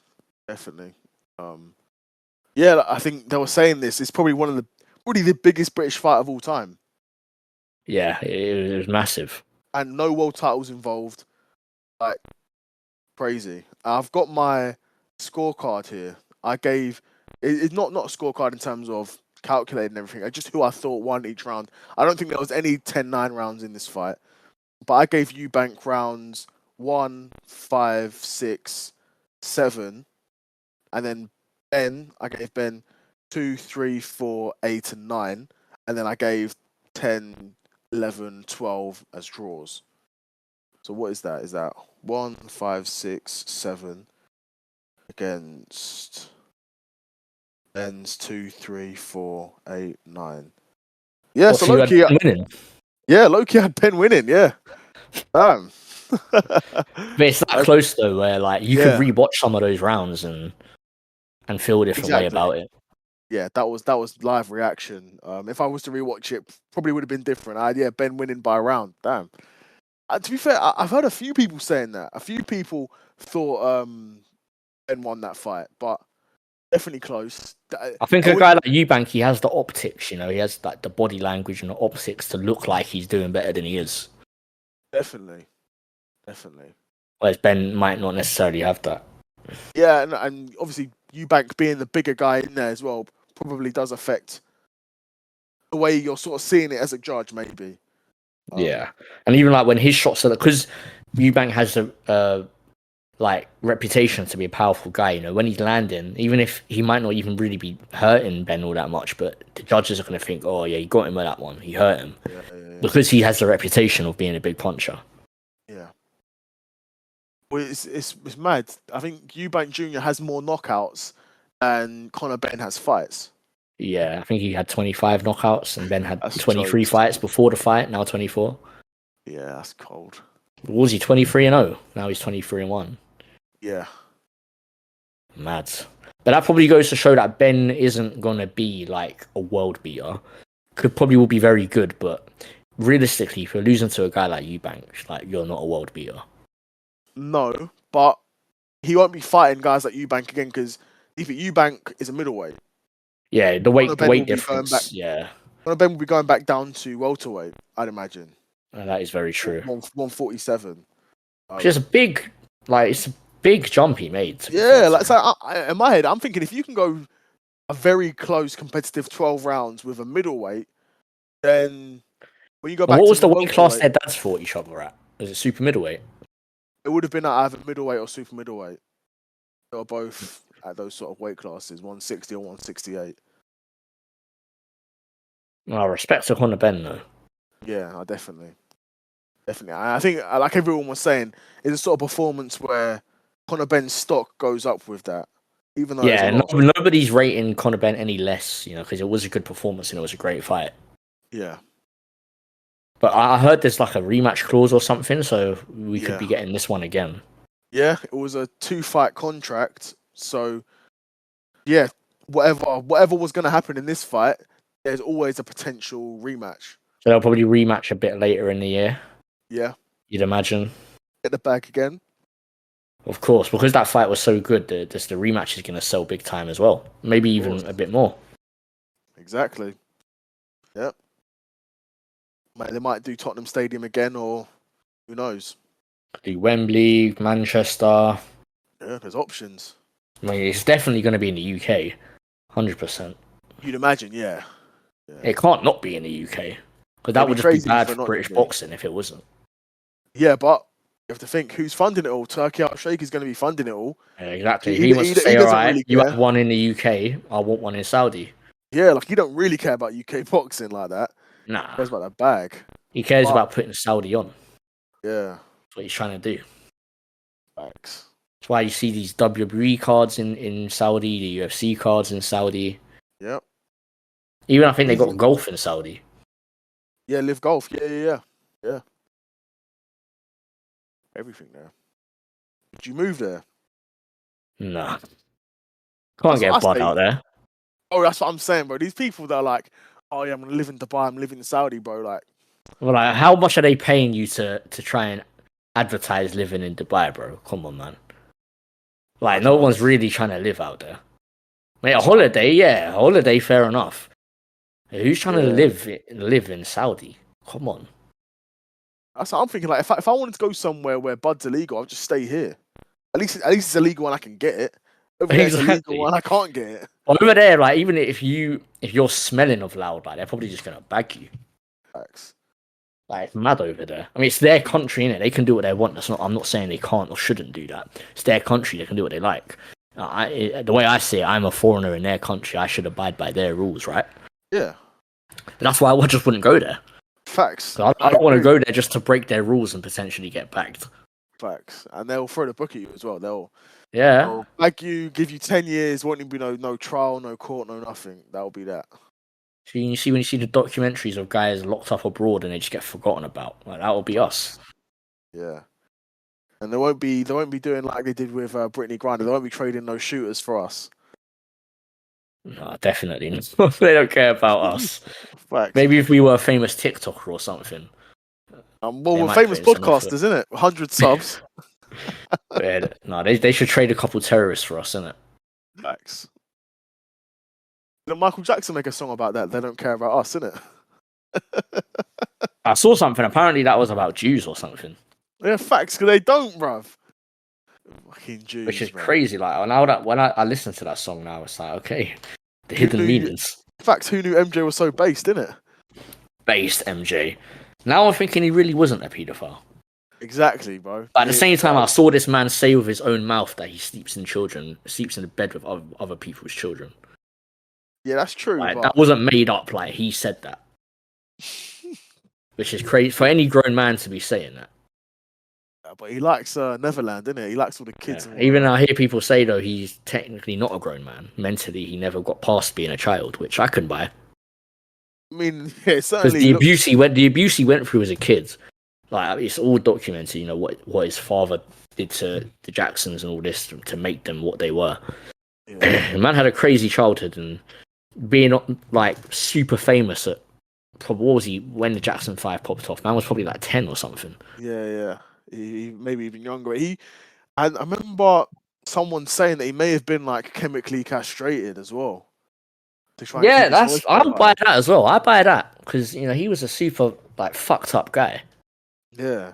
Yeah, I think they were saying this. It's probably the biggest British fight of all time. Yeah, it was massive. And no world titles involved. Like, crazy. I've got my scorecard here. I gave it's not a scorecard in terms of calculating everything. Just who I thought won each round. I don't think there was any 10-9 rounds in this fight, but I gave Eubank rounds 1, 5, 6, 7, and then Ben. I gave Ben 2, 3, 4, 8, and 9, and then I gave 10, 11, 12 as draws. So what is that? Is that 1, 5, 6, 7 against Ben's 2, 3, 4, 8, 9? Yeah, so Loki winning. Yeah, Loki had Ben winning. Yeah, damn. But it's that close though, where like you could rewatch some of those rounds and feel a different way about it. Yeah, that was live reaction. If I was to rewatch it, probably would have been different. Ben winning by a round. Damn. To be fair, I've heard a few people saying that. A few people thought Ben won that fight, but definitely close. I think a guy like Eubank, he has the optics, you know, he has like the body language and the optics to look like he's doing better than he is. Definitely. Whereas Ben might not necessarily have that. Yeah, and obviously Eubank being the bigger guy in there as well probably does affect the way you're sort of seeing it as a judge, maybe. Yeah, and even like when his shots are because Eubank has a like reputation to be a powerful guy. You know, when he's landing, even if he might not even really be hurting Ben all that much, but the judges are going to think, "Oh yeah, he got him with that one. He hurt him," because he has the reputation of being a big puncher. Yeah. Well, it's mad. I think Eubank Jr. has more knockouts than Conor Ben has fights. Yeah, I think he had 25 knockouts and Ben had 23 fights before the fight, now 24. Yeah, that's cold. What was he 23-0? Now he's 23-1. Yeah. Mad. But that probably goes to show that Ben isn't going to be like a world beater. Probably will be very good, but realistically, if you're losing to a guy like Eubank, like you're not a world beater. No, but he won't be fighting guys like Eubank again because Eubank is a middleweight. Yeah, the weight difference. Yeah, Conor Benn will be going back down to welterweight, I'd imagine. That is very true. 147. Which is a big, it's a big jump he made. Yeah, in my head, I'm thinking if you can go a very close competitive 12 rounds with a middleweight, then when you go back what to was the weight class their dads fought each other at? Was it super middleweight? It would have been at either middleweight or super middleweight. They were both at those sort of weight classes, 160 or 168. Well, respect to Conor Benn though. Yeah, definitely. I think, like everyone was saying, it's a sort of performance where Conor Benn's stock goes up with that. Even though nobody's rating Conor Benn any less, because it was a good performance and it was a great fight. Yeah. But I heard there's like a rematch clause or something, so we could be getting this one again. Yeah, it was a 2-fight contract, so yeah, whatever was going to happen in this fight, there's always a potential rematch. So they'll probably rematch a bit later in the year. Yeah. You'd imagine. Get the bag again. Of course, because that fight was so good, the rematch is going to sell big time as well. Maybe even a bit more. Exactly. Yep. They might do Tottenham Stadium again, or who knows? Do Wembley, Manchester. Yeah, there's options. I mean, it's definitely going to be in the UK. 100%. You'd imagine, yeah. It can't not be in the UK. Because that would just be bad for British boxing if it wasn't. Yeah, but you have to think, who's funding it all? Turkey Al Sheikh is going to be funding it all. Yeah, exactly. He wants to say, all right, you have one in the UK, I want one in Saudi. Yeah, he don't really care about UK boxing like that. Nah. He cares about that bag. He cares about putting Saudi on. Yeah. That's what he's trying to do. Facts. That's why you see these WWE cards in Saudi, the UFC cards in Saudi. Yep. Even I think they got golf in Saudi. Yeah, Live Golf. Yeah. Everything there. Did you move there? Nah. Can't get a bud out there. Oh, that's what I'm saying, bro. These people that are like, oh yeah, I'm gonna live in Dubai, I'm living in Saudi, bro. Well, how much are they paying you to try and advertise living in Dubai, bro? Come on, man. No one's really trying to live out there. Mate, a holiday, fair enough. Who's trying to live in Saudi? Come on. That's what I'm thinking. If I wanted to go somewhere where bud's illegal, I'll just stay here. At least it's illegal and I can get it. Over there, it's illegal and I can't get it. Over there, even if you're smelling of loud, they're probably just gonna bag you. Facts. It's mad over there. I mean, it's their country, innit? They can do what they want. I'm not saying they can't or shouldn't do that. It's their country. They can do what they like. The way I see it, I'm a foreigner in their country. I should abide by their rules, right? Yeah. But that's why I just wouldn't go there. Facts. I don't want to go there just to break their rules and potentially get bagged. Facts. And they'll throw the book at you as well. They'll bag you, give you 10 years, won't be no trial, no court, no nothing. That'll be that. So you see when you see the documentaries of guys locked up abroad and they just get forgotten about, that will be us. Yeah. And they won't be doing like they did with Brittany Griner. They won't be trading those shooters for us. No, definitely not. They don't care about us. Facts. Maybe if we were a famous TikToker or something. We're famous podcasters, isn't it? 100 subs. No, they should trade a couple terrorists for us, isn't it? Facts. Did Michael Jackson make a song about that? They don't care about us, innit? I saw something. Apparently that was about Jews or something. Yeah, facts, because they don't, bruv. Fucking Jews, which is man. crazy. Now that when I listen to that song now, it's like, okay, the hidden meanings. In fact, who knew MJ was so based, innit? Based MJ. Now I'm thinking he really wasn't a paedophile. Exactly, bro. But at the same time, I saw this man say with his own mouth that he sleeps in the bed with other people's children. Yeah, that's true. But... That wasn't made up. He said that, which is crazy for any grown man to be saying that. But he likes Neverland, innit? He likes all the kids. Yeah. Even I hear people say though he's technically not a grown man. Mentally, he never got past being a child, which I couldn't buy. I mean, yeah, certainly. Because the abuse he went through as a kid, it's all documented. What his father did to the Jacksons and all this to make them what they were. Yeah. The man had a crazy childhood and being super famous at what was he when the Jackson 5 popped off? Man was probably 10 or something. Yeah. He maybe even younger. I remember someone saying that he may have been like chemically castrated as well to try and keep Yeah, his voice I'll high. buy that as well. I buy that because he was a super like fucked up guy. Yeah,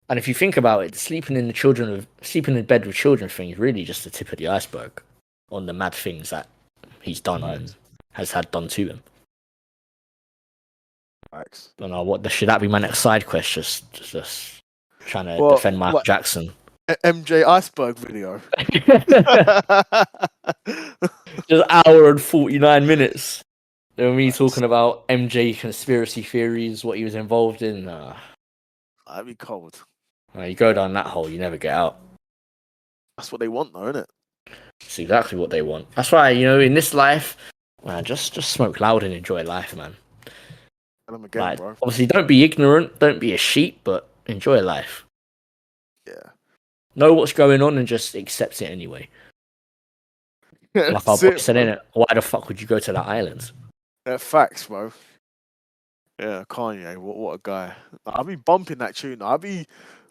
And if you think about it, sleeping in bed with children thing is really just the tip of the iceberg on the mad things that he's done and facts. has had done to him. Facts. Don't know should that be my next side quest? Just trying to defend Michael What Jackson. MJ Iceberg video? Just hour and 49 minutes. Then me Facts. talking about MJ conspiracy theories, what he was involved in. That'd be cold. You go down that hole, you never get out. That's what they want, though, isn't it? It's exactly what they want. That's why, in this life, man, just smoke loud and enjoy life, man. Tell them again, Like, bro. obviously, don't be ignorant, don't be a sheep, but enjoy life. Yeah. Know what's going on and just accept it anyway. Like our That's boy it, said, bro. innit? Why the fuck would you go to that island? Facts, bro. Yeah, Kanye, what a guy. I'll be bumping that tune. I'll be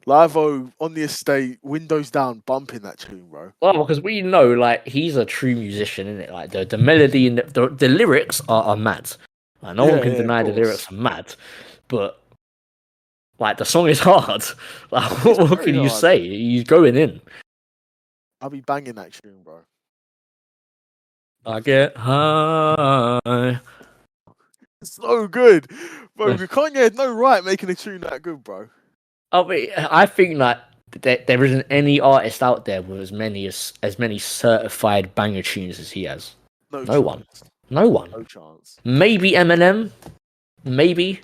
live-o on the estate, windows down, bumping that tune, bro. Well, because we know, like, he's a true musician, isn't it? Like, the melody and the lyrics are mad. Like, no one Yeah, can yeah, of deny the course. lyrics are mad. But, like, the song is hard. Like, It's what can very you hard. say? He's going in. I'll be banging that tune, bro. I get high. So good. Bro, Kanye had no right making a tune that good, bro. I think that there isn't any artist out there with as many certified banger tunes as he has. No No one. chance. No one. No chance. Maybe Eminem. Maybe.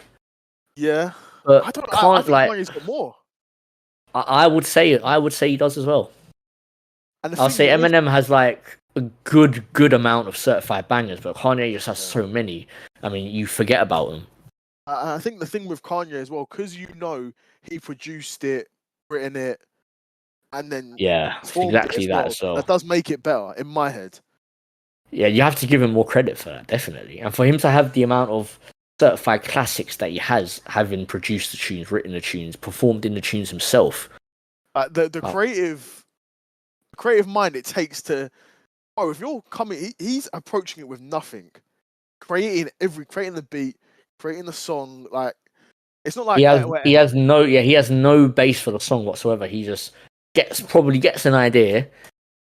Yeah. But I can't think like Kanye's got more. I would say he does as well. And the I'll thing say is, Eminem has like a good amount of certified bangers, but Kanye just has yeah. so many. I mean, you forget about them. I think the thing with Kanye as well, because he produced it, written it, and then Yeah, performed it exactly as that. well. So That does make it better in my head. yeah, you have to give him more credit for that, definitely. And for him to have the amount of certified classics that he has, having produced the tunes, written the tunes, performed in the tunes himself. The Uh, creative mind it takes to. Oh, if you're coming, he's approaching it with nothing, creating the beat, creating the song. Like it's not he like has where, he has no he has no base for the song whatsoever. He just probably gets an idea,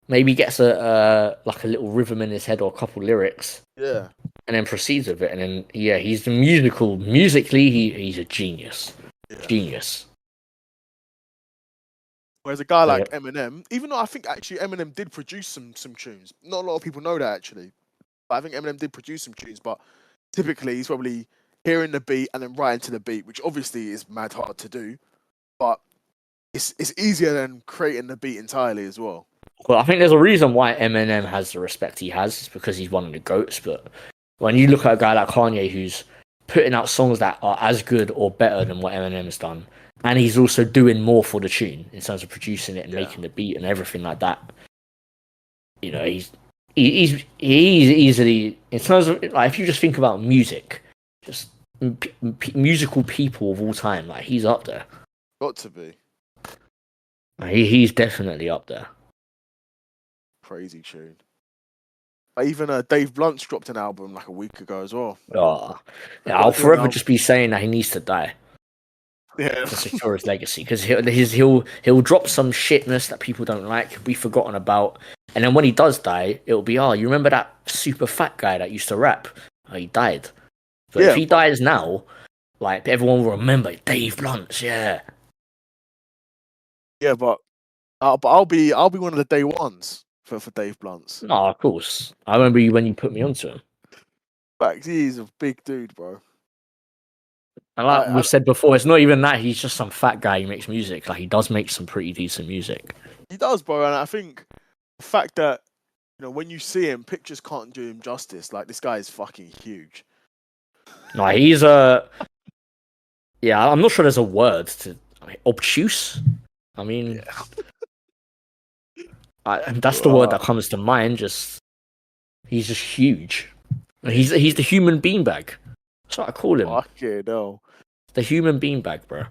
maybe gets a like a little rhythm in his head or a couple lyrics, yeah. and then proceeds with it. And then he's musically he's a genius, Yeah. genius. Whereas a guy Yeah. like Eminem, even though I think actually Eminem did produce some tunes, not a lot of people know that actually. But I think Eminem did produce some tunes, but typically he's probably hearing the beat and then writing to the beat, which obviously is mad hard to do. But it's easier than creating the beat entirely as well. Well, I think there's a reason why Eminem has the respect he has. It's because he's one of the goats. But when you look at a guy like Kanye, who's putting out songs that are as good or better than what Eminem's done, and he's also doing more for the tune in terms of producing it and making the beat and everything like that. He's easily, in terms of like, if you just think about music, just musical people of all time, like he's up there. Got to be. He's definitely up there. Crazy tune. Even Dave Blunt's dropped an album like a week ago as well. Oh, yeah, Got I'll to do an forever album. just be saying that he needs to die Yeah. to secure his legacy, because he'll drop some shitness that people don't like, be forgotten about, and then when he does die, it'll be, oh, you remember that super fat guy that used to rap? Oh, he died. But if he dies now, like, everyone will remember Dave Blunt. Yeah. Yeah, but I'll be one of the day ones for Dave Blunt's. No, of course. I remember you when you put me onto him. Fact, he's a big dude, bro. And like we've said before, it's not even that he's just some fat guy who makes music. Like, he does make some pretty decent music. He does, bro, and I think the fact that when you see him, pictures can't do him justice. Like, this guy is fucking huge. No, he's a yeah. I'm not sure there's a word to obtuse. I mean, that's the word that comes to mind. He's just huge. He's the human beanbag. That's what I call him. Fucking hell. The human beanbag, bro.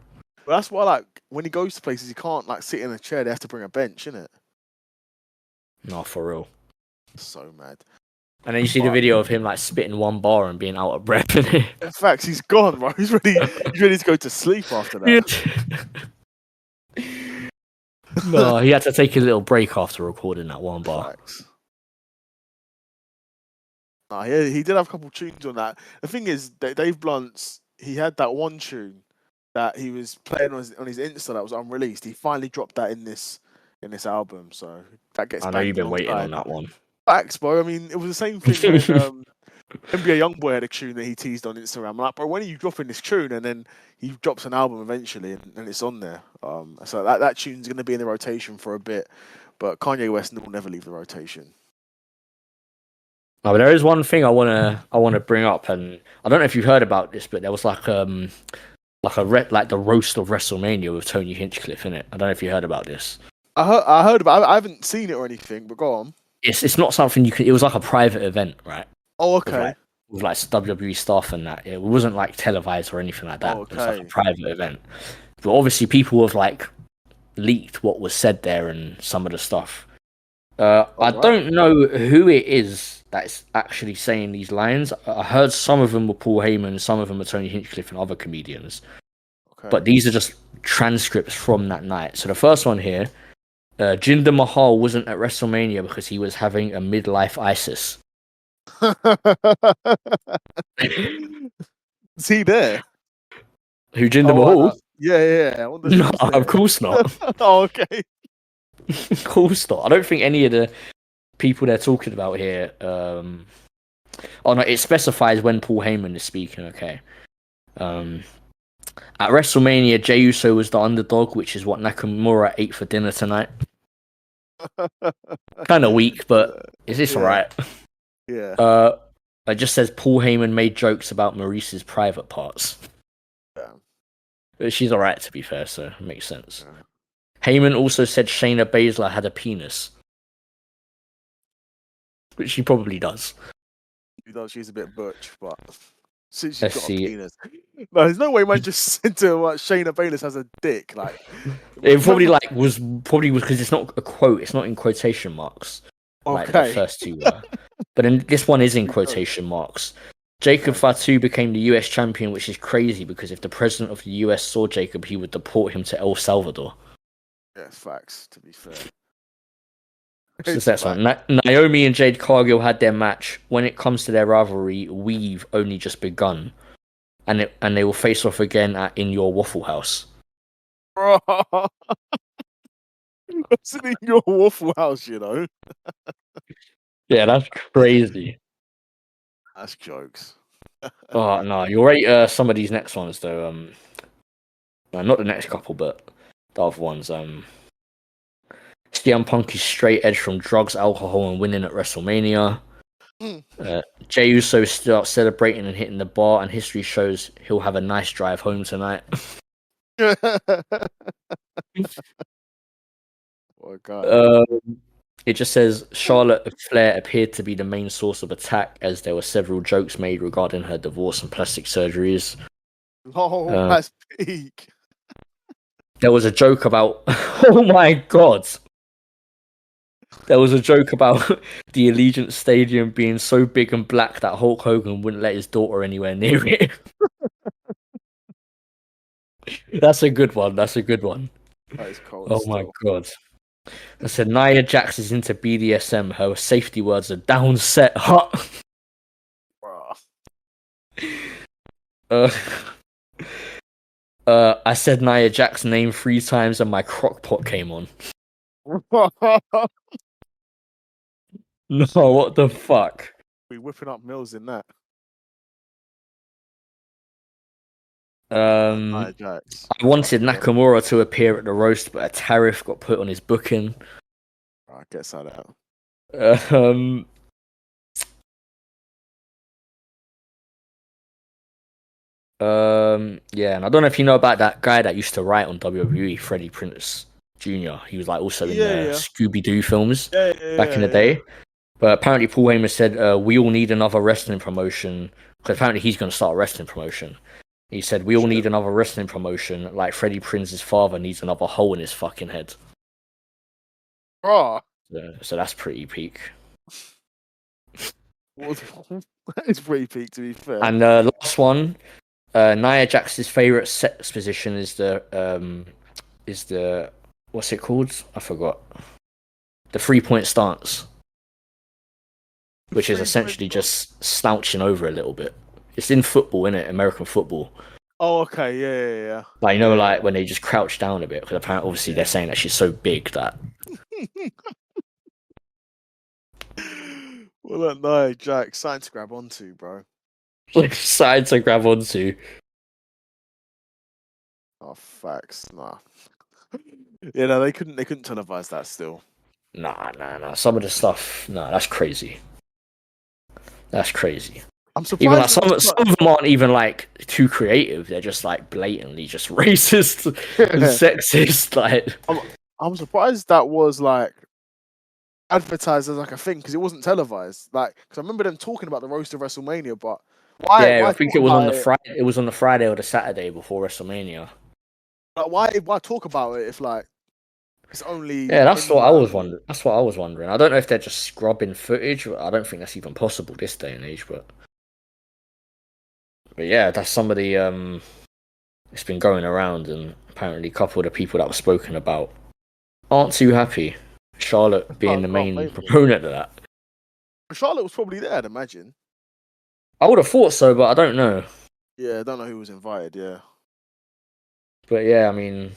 But that's why, like, when he goes to places, he can't like sit in a chair. They have to bring a bench, innit? No, for real. So mad. And then you see the video of him like spitting one bar and being out of breath. In fact, he's gone, bro. He's ready. He's ready to go to sleep after that. No, he had to take a little break after recording that one bar. Facts. No, he did have a couple tunes on that. The thing is, Dave Blunt's, he had that one tune that he was playing on his Insta that was unreleased. He finally dropped that in this album, so that gets. I know you've banged a been long waiting time. on that one. Facts, bro. I mean, it was the same thing when NBA Youngboy had a tune that he teased on Instagram. I'm like, bro, when are you dropping this tune? And then he drops an album eventually, and it's on there. So that tune's going to be in the rotation for a bit, but Kanye West will never leave the rotation. Oh, but there is one thing I wanna bring up, and I don't know if you heard about this, but there was like the roast of WrestleMania with Tony Hinchcliffe in it. I don't know if you heard about this. I heard about it. I haven't seen it or anything, but go on. It's not something you can. It was like a private event, right? Oh, okay. With like WWE staff and that. It wasn't like televised or anything like that. Oh, okay. It was like a private event. But obviously, people have like leaked what was said there and some of the stuff. I don't know who it is that's actually saying these lines. I heard some of them were Paul Heyman, some of them were Tony Hinchcliffe and other comedians. Okay. But these are just transcripts from that night. So the first one here, Jinder Mahal wasn't at WrestleMania because he was having a midlife ISIS. Is he there? Who, Jinder Mahal? Yeah. No, of course not. Oh, okay. Of course not. I don't think any of the people they're talking about here. Oh no, it specifies when Paul Heyman is speaking. Okay. At WrestleMania, Jey Uso was the underdog, which is what Nakamura ate for dinner tonight. Kind of weak, but is this alright? Yeah. It just says Paul Heyman made jokes about Maurice's private parts. Yeah. But she's alright, to be fair, so it makes sense. Yeah. Heyman also said Shayna Baszler had a penis. Which she probably does. She does, she's a bit butch, but since she's got a penis. No, there's no way man just said to her Shayna Baszler has a dick. Like it probably was because it's not a quote, it's not in quotation marks. Okay. Like the first two were. But then this one is in quotation marks. Jacob Fatu became the US champion, which is crazy because if the president of the US saw Jacob, he would deport him to El Salvador. Yeah, facts, to be fair. That's one. Naomi and Jade Cargill had their match. When it comes to their rivalry, we've only just begun. And they will face off again in your Waffle House. Bro. What's in your Waffle House, you know? Yeah, that's crazy. That's jokes. Oh, no. You'll rate some of these next ones, though. No, not the next couple, but the other ones. CM Punk is straight edge from drugs, alcohol, and winning at WrestleMania. Jey Uso starts celebrating and hitting the bar, and history shows he'll have a nice drive home tonight. Oh, God. It just says Charlotte Flair appeared to be the main source of attack, as there were several jokes made regarding her divorce and plastic surgeries. Oh, that's peak. There was a joke about. Oh my God. There was a joke about the Allegiant Stadium being so big and black that Hulk Hogan wouldn't let his daughter anywhere near it. That's a good one. That is cold. Oh my God. I said Nia Jax is into BDSM. Her safety words are down, set, hot. I said Nia Jax's name 3 times and my crock pot came on. No, what the fuck? We whipping up Mills in that. I wanted Nakamura to appear at the roast, but a tariff got put on his booking. I guess that out. Yeah, and I don't know if you know about that guy that used to write on WWE, Freddie Prinze Jr. He was like also in the Scooby-Doo films back in the day. But apparently Paul Heyman said, we all need another wrestling promotion. Because apparently he's going to start a wrestling promotion. He said, we all need another wrestling promotion, like Freddie Prinze's father needs another hole in his fucking head. Oh. So that's pretty peak. That is pretty peak, to be fair. And the last one, Nia Jax's favorite sex position is the what's it called? I forgot. The 3-point stance, which is essentially just slouching over a little bit. It's in football, isn't it? American football. Oh, okay, yeah. Like like when they just crouch down a bit, because apparently, obviously, they're saying that she's so big that. Well, look, no, Jack, sign to grab onto, bro. Like side to grab onto. Oh, facts, nah. Yeah, no, they couldn't televise that still. Nah. Some of the stuff, that's crazy. That's crazy. I'm surprised. Even like some of them aren't even like too creative. They're just like blatantly just racist and sexist. Like, I'm surprised that was like advertised as like a thing because it wasn't televised. Like, because I remember them talking about the roast of WrestleMania, but why? Yeah, why I think it was on the Friday. It was on the Friday or the Saturday before WrestleMania. Like, why talk about it if like it's only? Yeah, that's what I was wondering. That's what I was wondering. I don't know if they're just scrubbing footage. I don't think that's even possible this day and age. But yeah, that's somebody. It's been going around, and apparently a couple of the people that were spoken about aren't too happy. Charlotte being the main proponent of that. Charlotte was probably there, I'd imagine. I would have thought so, but I don't know. Yeah, I don't know who was invited, yeah. But yeah, I mean,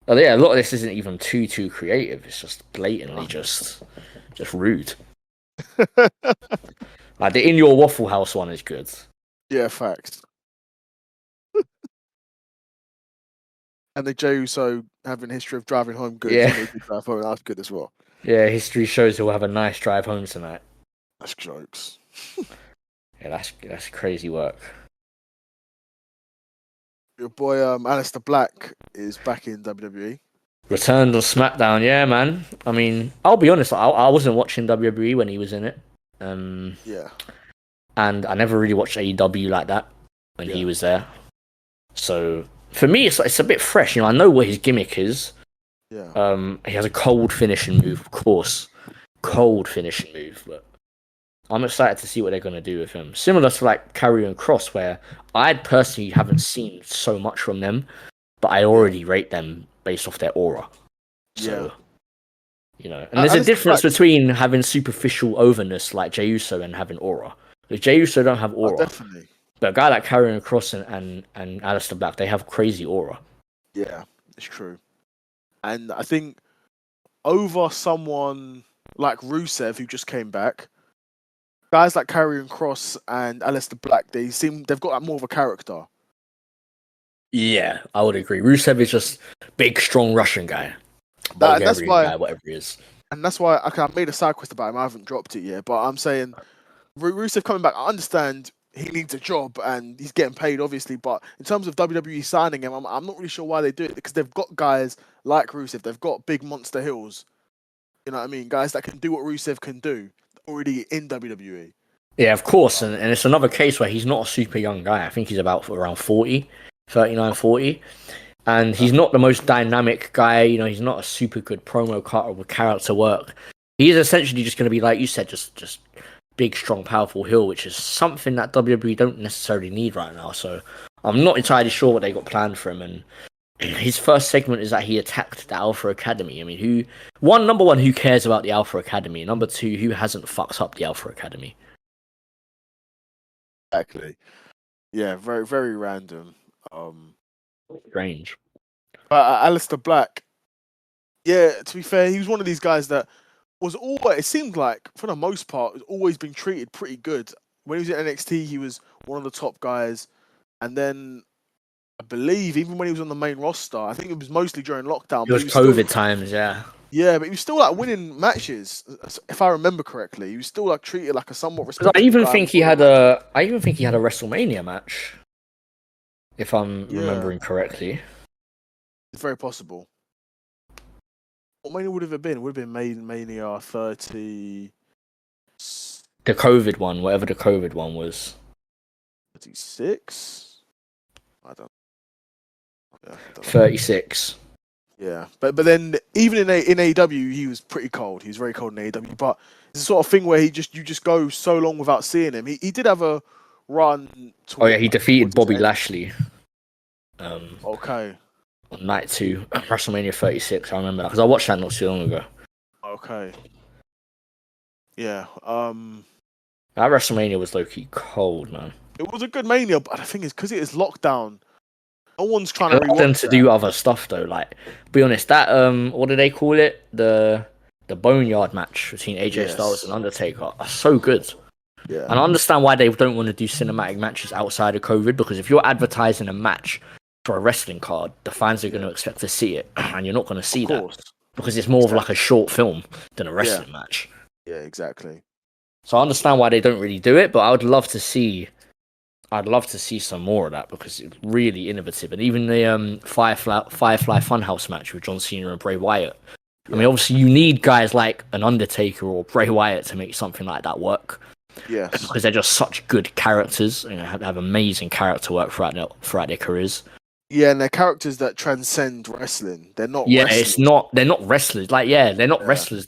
a lot of this isn't even too creative. It's just blatantly just rude. Like the In Your Waffle House one is good. Yeah, facts. And the Jey Uso having a history of driving home good. Yeah. Drive home, that's good as well. Yeah, history shows he'll have a nice drive home tonight. That's jokes. Yeah, that's crazy work. Your boy Aleister Black is back in WWE. Returned on SmackDown, yeah, man. I mean, I'll be honest, I wasn't watching WWE when he was in it. Yeah. And I never really watched AEW like that when he was there. So for me, it's a bit fresh. You know, I know what his gimmick is. Yeah. He has a cold finishing move, of course. Cold finishing move, but I'm excited to see what they're going to do with him. Similar to like Karrion Kross, where I personally haven't seen so much from them, but I already rate them based off their aura. So, you know, and there's a difference between having superficial overness like Jey Uso and having aura. If Jey Uso don't have aura, definitely. But a guy like Karrion Kross and Aleister Black, they have crazy aura. Yeah, it's true. And I think over someone like Rusev, who just came back, guys like Karrion Kross and Aleister Black, they've got like more of a character. Yeah, I would agree. Rusev is just big, strong Russian guy. That's why, guy, whatever he is. And that's why I made a side quest about him. I haven't dropped it yet, but I'm saying Rusev coming back, I understand he needs a job and he's getting paid, obviously. But in terms of WWE signing him, I'm not really sure why they do it because they've got guys like Rusev. They've got big monster heels. You know what I mean? Guys that can do what Rusev can do already in WWE. Yeah, of course. And it's another case where he's not a super young guy. I think he's about around 40, 39, 40. And he's not the most dynamic guy. You know, he's not a super good promo cutter with character work. He's essentially just going to be, like you said, just big, strong, powerful heel, which is something that WWE don't necessarily need right now. So I'm not entirely sure what they got planned for him. And his first segment is that he attacked the Alpha Academy. I mean, number one, who cares about the Alpha Academy? Number two, who hasn't fucked up the Alpha Academy? Exactly. Yeah, very, very random. Strange. But Aleister Black, yeah, to be fair, he was one of these guys that was always, it seemed like, for the most part, has always been treated pretty good. When he was at NXT, he was one of the top guys. And then, I believe, even when he was on the main roster, I think it was mostly during lockdown. It was COVID times, yeah. Yeah, but he was still like winning matches, if I remember correctly. He was still like treated like a somewhat respectable I even guy think he had a WrestleMania match, if I'm remembering correctly. It's very possible. What Mania would have it been? It would have been Mania 30. The COVID one, whatever the COVID one was. 36? I don't know. Yeah, 36. Yeah, but then even in AEW, he was pretty cold. He was very cold in AEW. But it's the sort of thing where you just go so long without seeing him. He did have a run Oh yeah, he defeated towards his Bobby end. Lashley. Okay, On night 2, WrestleMania 36. I remember that because I watched that not too long ago. okay, yeah. That WrestleMania was low key cold, man. It was a good Mania, but the thing is, because it is lockdown, no one's trying It to allowed them rewatch to that. do other stuff though. Like, be honest, that what do they call it? The Boneyard match between AJ Styles Yes. and Undertaker are so good. Yeah. And I understand why they don't want to do cinematic matches outside of COVID, because if you're advertising a match for a wrestling card, the fans are going to expect to see it, and you're not going to see Of that course. because it's more of like a short film than a Yeah. wrestling match. Yeah. Exactly. So I understand why they don't really do it, but I would love to see. I'd love to see some more of that because it's really innovative. And even the Firefly Funhouse match with John Cena and Bray Wyatt. Yeah. I mean, obviously, you need guys like an Undertaker or Bray Wyatt to make something like that work. Yes. Because they're just such good characters and have amazing character work throughout their careers. Yeah, and they're characters that transcend wrestling. They're not. Yeah, wrestlers. they're not wrestlers. Like, yeah, they're not Yeah. wrestlers.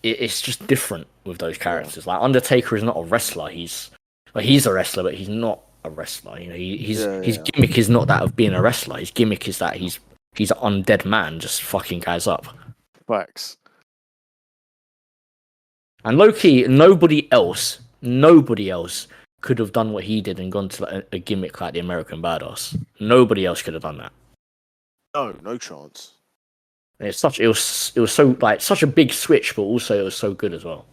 It's just different with those characters. Yeah. Like Undertaker is not a wrestler. He's a wrestler, but he's not a wrestler. You know, his gimmick is not that of being a wrestler. His gimmick is that he's an undead man just fucking guys up. Facts. And low-key, nobody else could have done what he did and gone to like a gimmick like the American Badass. Nobody else could have done that. No chance. And it was so like such a big switch, but also it was so good as well.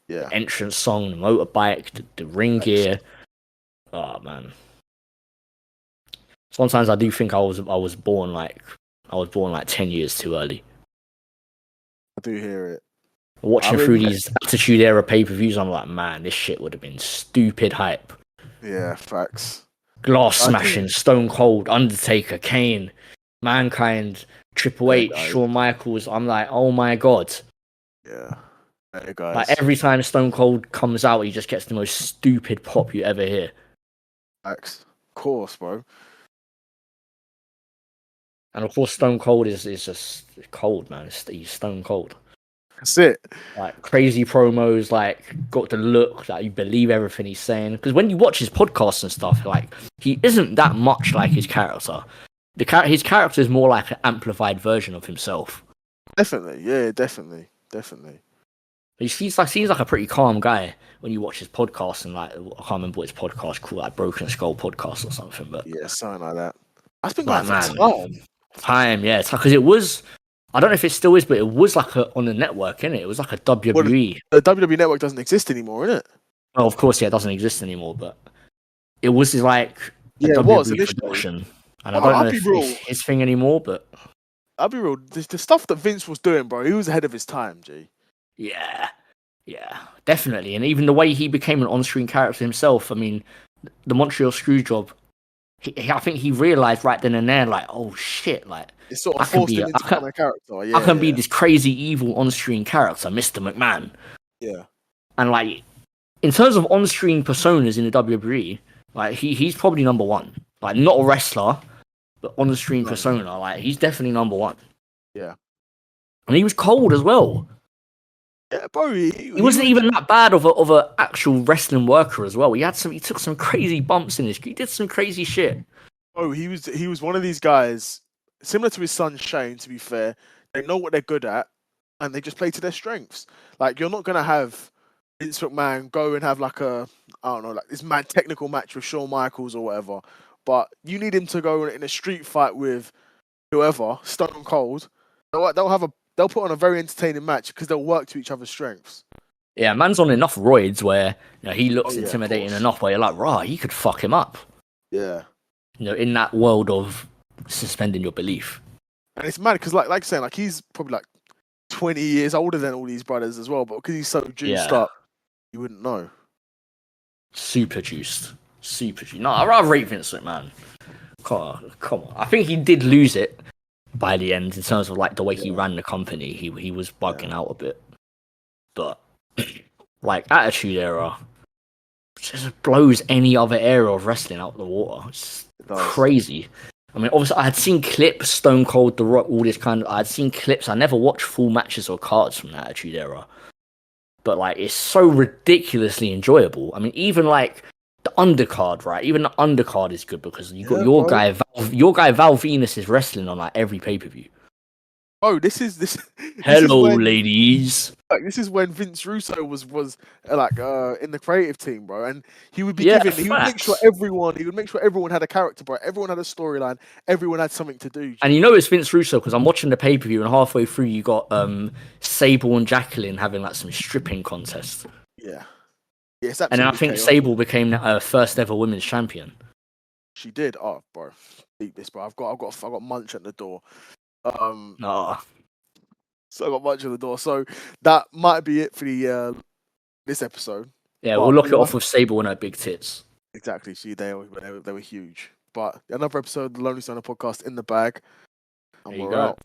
Yeah. The entrance song, the motorbike, the ring gear. Oh man. Sometimes I do think I was born like 10 years too early. I do hear it. Watching through these Attitude Era pay-per-views, I'm like, man, this shit would have been stupid hype. Yeah, facts. Glass smashing, Stone Cold, Undertaker, Kane, Mankind, Triple H, Shawn Michaels. I'm like, oh my god. Yeah. Hey guys. Like every time Stone Cold comes out, he just gets the most stupid pop you ever hear. Facts. Of course, bro. And of course, Stone Cold is just cold, man. He's Stone Cold. That's it. Like crazy promos, like got the look that you believe everything he's saying. Because when you watch his podcasts and stuff, like he isn't that much like his character. His character is more like an amplified version of himself. Definitely, yeah, definitely. He seems like a pretty calm guy when you watch his podcast, and like I can't remember what his podcast called, like Broken Skull Podcast or something. But yeah, something like that. That's been going for time, yeah. Because it was. I don't know if it still is, but it was like on the network, innit? It was like a WWE. Well, the WWE network doesn't exist anymore, innit? Oh, of course, yeah, it doesn't exist anymore, but it was like a WWE it was initially. Production. And I don't know if it's his thing anymore, but I'll be real. The stuff that Vince was doing, bro, he was ahead of his time, G. Yeah, definitely. And even the way he became an on-screen character himself, I mean, the Montreal Screwjob, I think he realized right then and there, like, oh shit, like, it sort of forced him into becoming a character. Yeah, I can be this crazy evil on-screen character, Mr. McMahon. Yeah. And like, in terms of on-screen personas in the WWE, like he's probably number one. Like, not a wrestler, but on-screen persona. Like, he's definitely number one. Yeah. And he was cold as well. Yeah, bro. He wasn't even that bad of a actual wrestling worker as well. He took some crazy bumps in this. He did some crazy shit. Oh, he was one of these guys, similar to his son Shane. To be fair, they know what they're good at, and they just play to their strengths. Like, you're not gonna have Vince McMahon go and have like this mad technical match with Shawn Michaels or whatever. But you need him to go in a street fight with whoever, Stone Cold. They'll put on a very entertaining match because they'll work to each other's strengths. Yeah, man's on enough roids where he looks intimidating enough where you're like, rah, you could fuck him up. Yeah. In that world of suspending your belief. And it's mad because, like saying, like he's probably like 20 years older than all these brothers as well, but because he's so juiced up, you wouldn't know. Super juiced. No, I'd rather rate Vince McMahon. Come on. I think he did lose it by the end in terms of like the way he ran the company. He was bugging out a bit. But like Attitude Era just blows any other era of wrestling out the water. It's crazy. I mean, obviously, I had seen clips, Stone Cold, The Rock, all this kind of. I had seen clips. I never watched full matches or cards from the Attitude Era, but like, it's so ridiculously enjoyable. I mean, even like the undercard, right? Even the undercard is good because you got your guy Val Venus is wrestling on like every pay per view. Oh, this is this. This is Hello, when ladies. like this is when Vince Russo was like in the creative team, bro, and he would be Yeah, he would make sure facts. everyone had a character, bro. Everyone had a storyline. Everyone had something to do. And you know it's Vince Russo because I'm watching the pay per view and halfway through you got Sable and Jacqueline having like some stripping contest. Yeah, it's And then I absolutely think chaotic. Sable became the first ever women's champion. She did. Oh, bro, beat this, bro. I've got Munch at the door. So I got Munch at the door. So that might be it for the this episode. Yeah, But, we'll lock it off with Sable and her big tits. Exactly. See, they were huge. But another episode of the Lonely Stoner podcast in the bag. And There you we're go. out.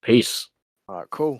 Peace. All right, cool.